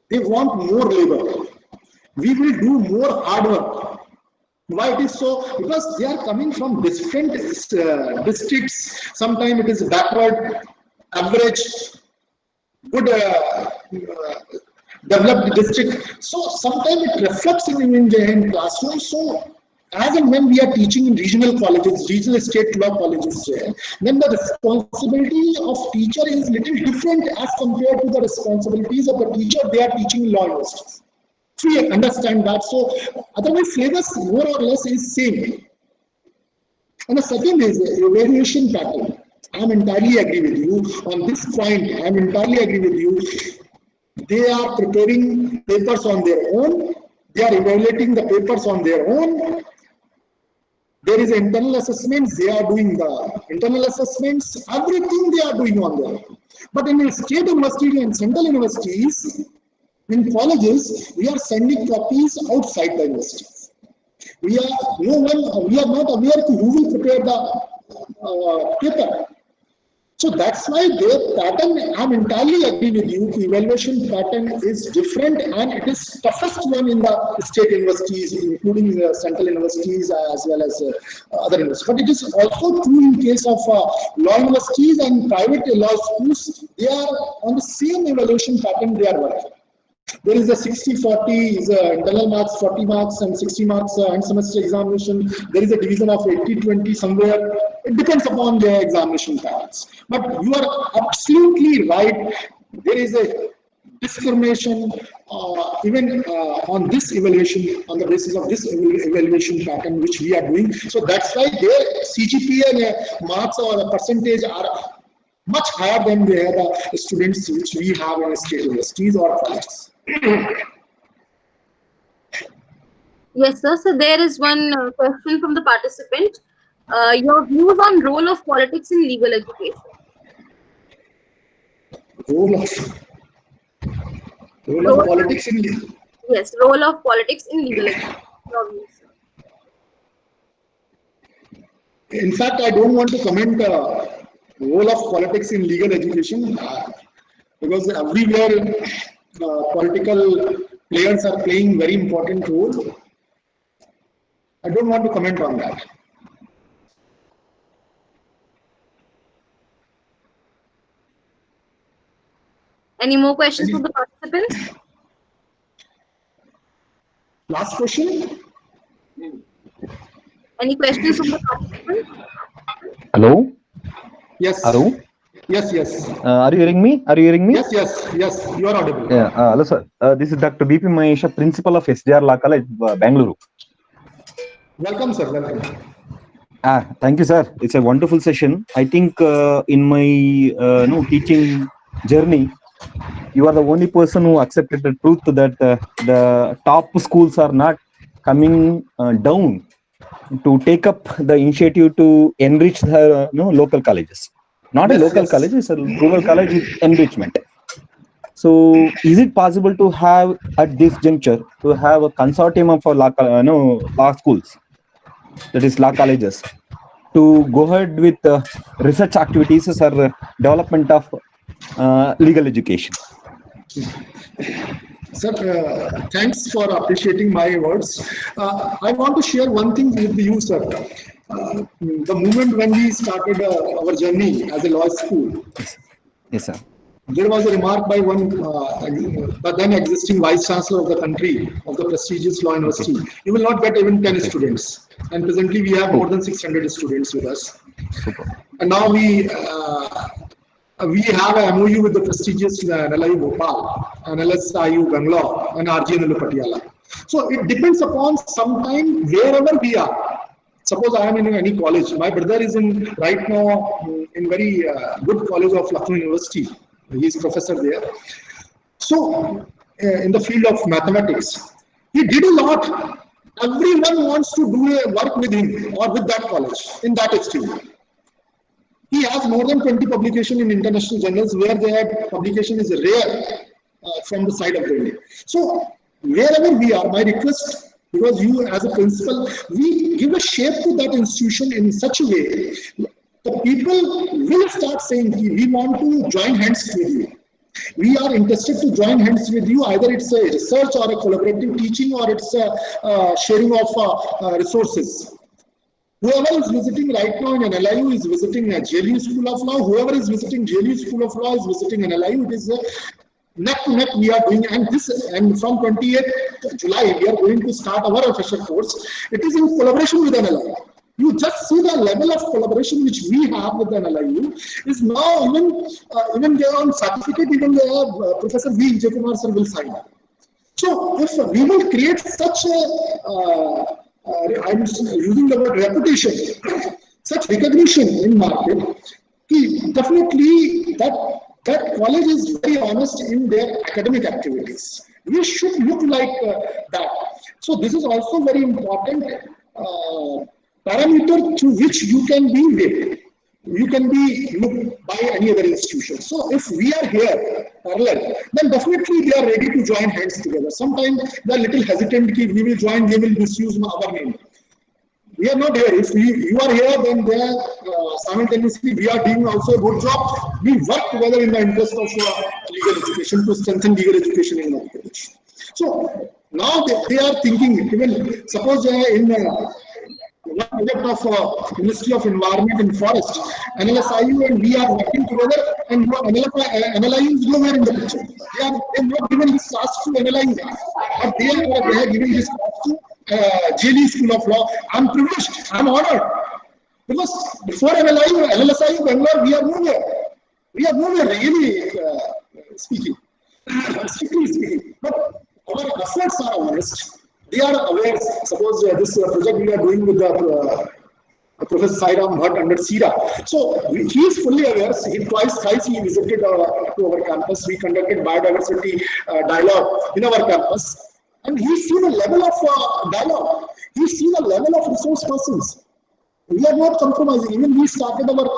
they want more labor. We will do more hard work. Why it is so? Because they are coming from different districts. Sometimes it is backward, average, good developed district. So sometimes it reflects in classroom. So as and when we are teaching in regional colleges, regional state law colleges, then the responsibility of teacher is little different as compared to the responsibilities of the teacher they are teaching in law universities. So we understand that. So otherwise syllabus more or less is same. And the second is evaluation pattern. I am entirely agree with you on this point. I am entirely agree with you. They are preparing papers on their own. They are evaluating the papers on their own. There is internal assessments, they are doing the internal assessments, everything they are doing on their own. But in the state university and central universities, in colleges, we are sending copies outside the universities. We are not aware to who will prepare the paper. So that's why their pattern, I'm entirely agree with you, the evaluation pattern is different and it is toughest one in the state universities, including the central universities as well as other universities. But it is also true in case of law universities and private law schools, they are on the same evaluation pattern they are working. There is a 60-40, is internal marks, 40 marks and 60 marks end semester examination. There is a division of 80-20 somewhere. It depends upon the examination patterns. But you are absolutely right. There is a discrimination even on this evaluation, on the basis of this evaluation pattern which we are doing. So that's why their CGPA and marks or percentage are much higher than the students which we have in state universities or colleges. Yes, sir. So there is one question from the participant. Your views on role of politics in legal education? Role of politics in legal. Yes, role of politics in legal education. Your views, sir. In fact, I don't want to comment role of politics in legal education because everywhere political players are playing very important role. I don't want to comment on that. Any more questions from the participants? Last question. Any questions from the participants? Hello? Yes. Hello? Yes. Are you hearing me? Yes. You are audible. Yeah. Hello, sir. This is Dr. BP Mahesha, Principal of SDR Law College, Bangalore. Welcome, sir. Welcome. Thank you, sir. It's a wonderful session. I think in my teaching journey, you are the only person who accepted the truth that the top schools are not coming down to take up the initiative to enrich the local colleges. Not a local college, it's a rural college with enrichment. So, is it possible to have at this juncture to have a consortium for law schools, that is law colleges, to go ahead with research activities or development of legal education? Sir, thanks for appreciating my words. I want to share one thing with you, sir. The moment when we started our journey as a law school, Yes, sir. there was a remark by one the then existing vice chancellor of the country, of the prestigious law university. You will not get even 10 students. And presently we have more than 600 students with us. Super. And now we have a MOU with the prestigious NLIU Bhopal, NLSIU Bangalore, and RGNLU Patiala. So it depends upon sometime wherever we are. Suppose I am in any college. My brother is in right now in very good college of Lucknow University. He is professor there. So in the field of mathematics, he did a lot. Everyone wants to do a work with him or with that college in that extreme. He has more than 20 publications in international journals where their publication is rare from the side of the India. So wherever we are, my request, because you as a principal, we give a shape to that institution in such a way, the people will start saying, we want to join hands with you. We are interested to join hands with you. Either it's a research or a collaborative teaching, or it's a sharing of resources. Whoever is visiting right now in NLIU is visiting a JLU School of Law. Whoever is visiting JLU School of Law is visiting NLIU. It is neck to neck we are doing, and from 28th July we are going to start our official course. It is in collaboration with NLIU. You just see the level of collaboration which we have with NLIU is now even their own certificate, even their Professor V. Jayakumar sir will sign up. So if we will create such a I'm using the word reputation, such recognition in market, definitely that college is very honest in their academic activities. We should look like that. So this is also very important parameter through which you can be weighed. You can be looked by any other institution. So if we are here parallel, then definitely we are ready to join hands together. Sometimes they are little hesitant, we will join, they will misuse our name. We are not here. If you are here, then there simultaneously we are doing also a good job. We work together in the interest of legal education to strengthen legal education in Madhya Pradesh. So now they are thinking, even suppose in one project of Ministry of Environment and Forest, NLSIU and we are working together, and NLIU is nowhere in the picture. They have not given this task to NLIU, but they are giving this task to JLU School of Law. I'm privileged, I'm honored, because before NLSIU Bangalore, we are nowhere. We are nowhere really speaking, strictly speaking. But our efforts are honest. They are aware. Suppose this project we are doing with the Professor Sairam Bhatt under CIRA. So he is fully aware. Thrice he visited to our campus. We conducted biodiversity dialogue in our campus. And he's seen a level of dialogue. He's seen a level of resource persons. We are not compromising. Even we started our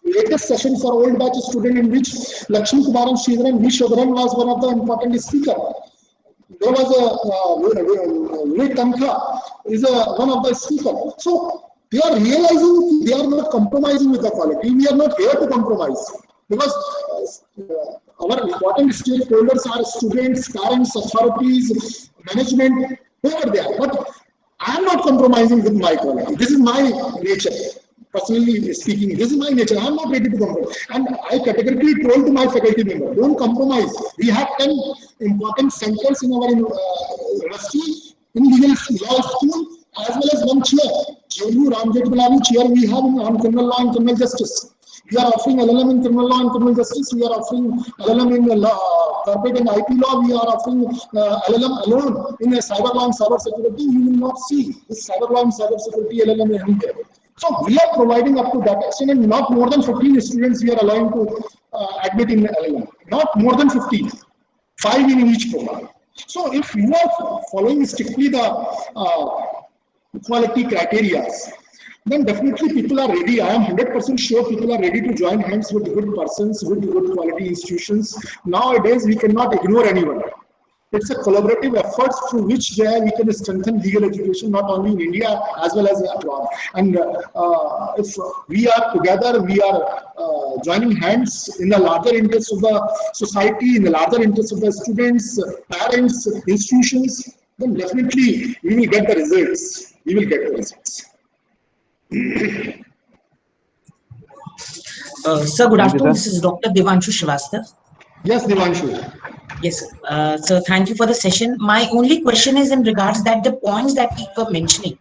latest session for old batch student in which Lakshmi Kumaran Sridharan V. Shodharan was one of the important speakers. There was a Vivek Tankha is one of the speakers. So they are realizing they are not compromising with the quality. We are not here to compromise, because our important stakeholders are students, parents, authorities, management, whoever they are. But I am not compromising with my quality. This is my nature. Personally speaking, this is my nature. I am not ready to compromise. And I categorically told to my faculty member, don't compromise. We have 10 important centers in our university, in legal law school, as well as one chair. JLU Ram Jethmalani chair we have on criminal law and criminal justice. We are offering LLM in criminal law and criminal justice. We are offering LLM in corporate and IP law. We are offering LLM alone in cyber law and cyber security. You will not see this cyber law and cyber security LLM anywhere. So we are providing up to that extent, and not more than 15 students we are allowing to admit in LLM. Not more than 15, 5 in each program. So if you are following strictly the quality criteria, then definitely people are ready. I am 100% sure people are ready to join hands with good persons, with good quality institutions. Nowadays, we cannot ignore anyone. It's a collaborative effort through which we can strengthen legal education, not only in India as well as abroad. And if we are together, we are joining hands in the larger interest of the society, in the larger interest of the students, parents, institutions, then definitely we will get the results. We will get the results. Sir, good afternoon. This is Dr. Devanshu Shrivastava. Yes, Devanshu. Yes, so thank you for the session. My only question is in regards that the points that we were mentioning,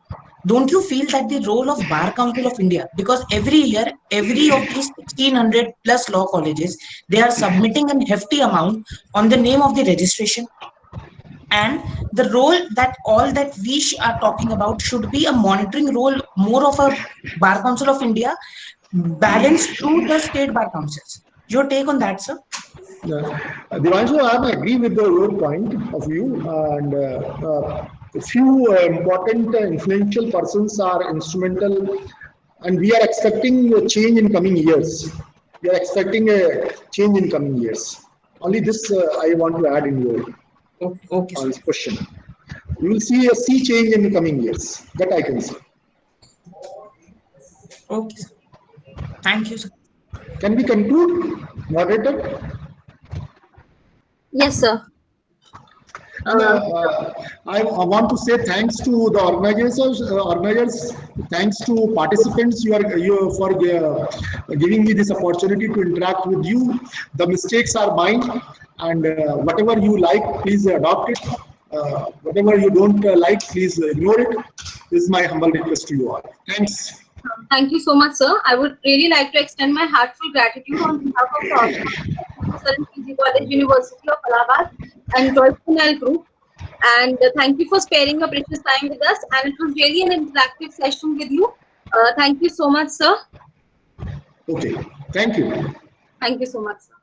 don't you feel that the role of Bar Council of India, because every year, every of these 1600 plus law colleges, they are submitting a hefty amount on the name of the registration, and the role that all that we are talking about should be a monitoring role, more of a Bar Council of India balanced through the state bar councils. Your take on that, sir? Devanshu, I agree with your point of view, and a few important influential persons are instrumental, and we are expecting a change in coming years. We are expecting a change in coming years. Only this I want to add in your question. You will see a sea change in the coming years. That I can say. Okay, sir. Thank you, sir. Can we conclude, moderator? Yes, sir. I want to say thanks to the organizers, thanks to participants for giving me this opportunity to interact with you. The mistakes are mine, and whatever you like, please adopt it. Whatever you don't like, please ignore it. This is my humble request to you all. Thanks. Thank you so much, sir. I would really like to extend my heartfelt gratitude on behalf of the PG College, University of Allahabad and Joyce Finale Group. And thank you for sparing your precious time with us. And it was really an interactive session with you. Thank you so much, sir. Okay. Thank you. Thank you so much, sir.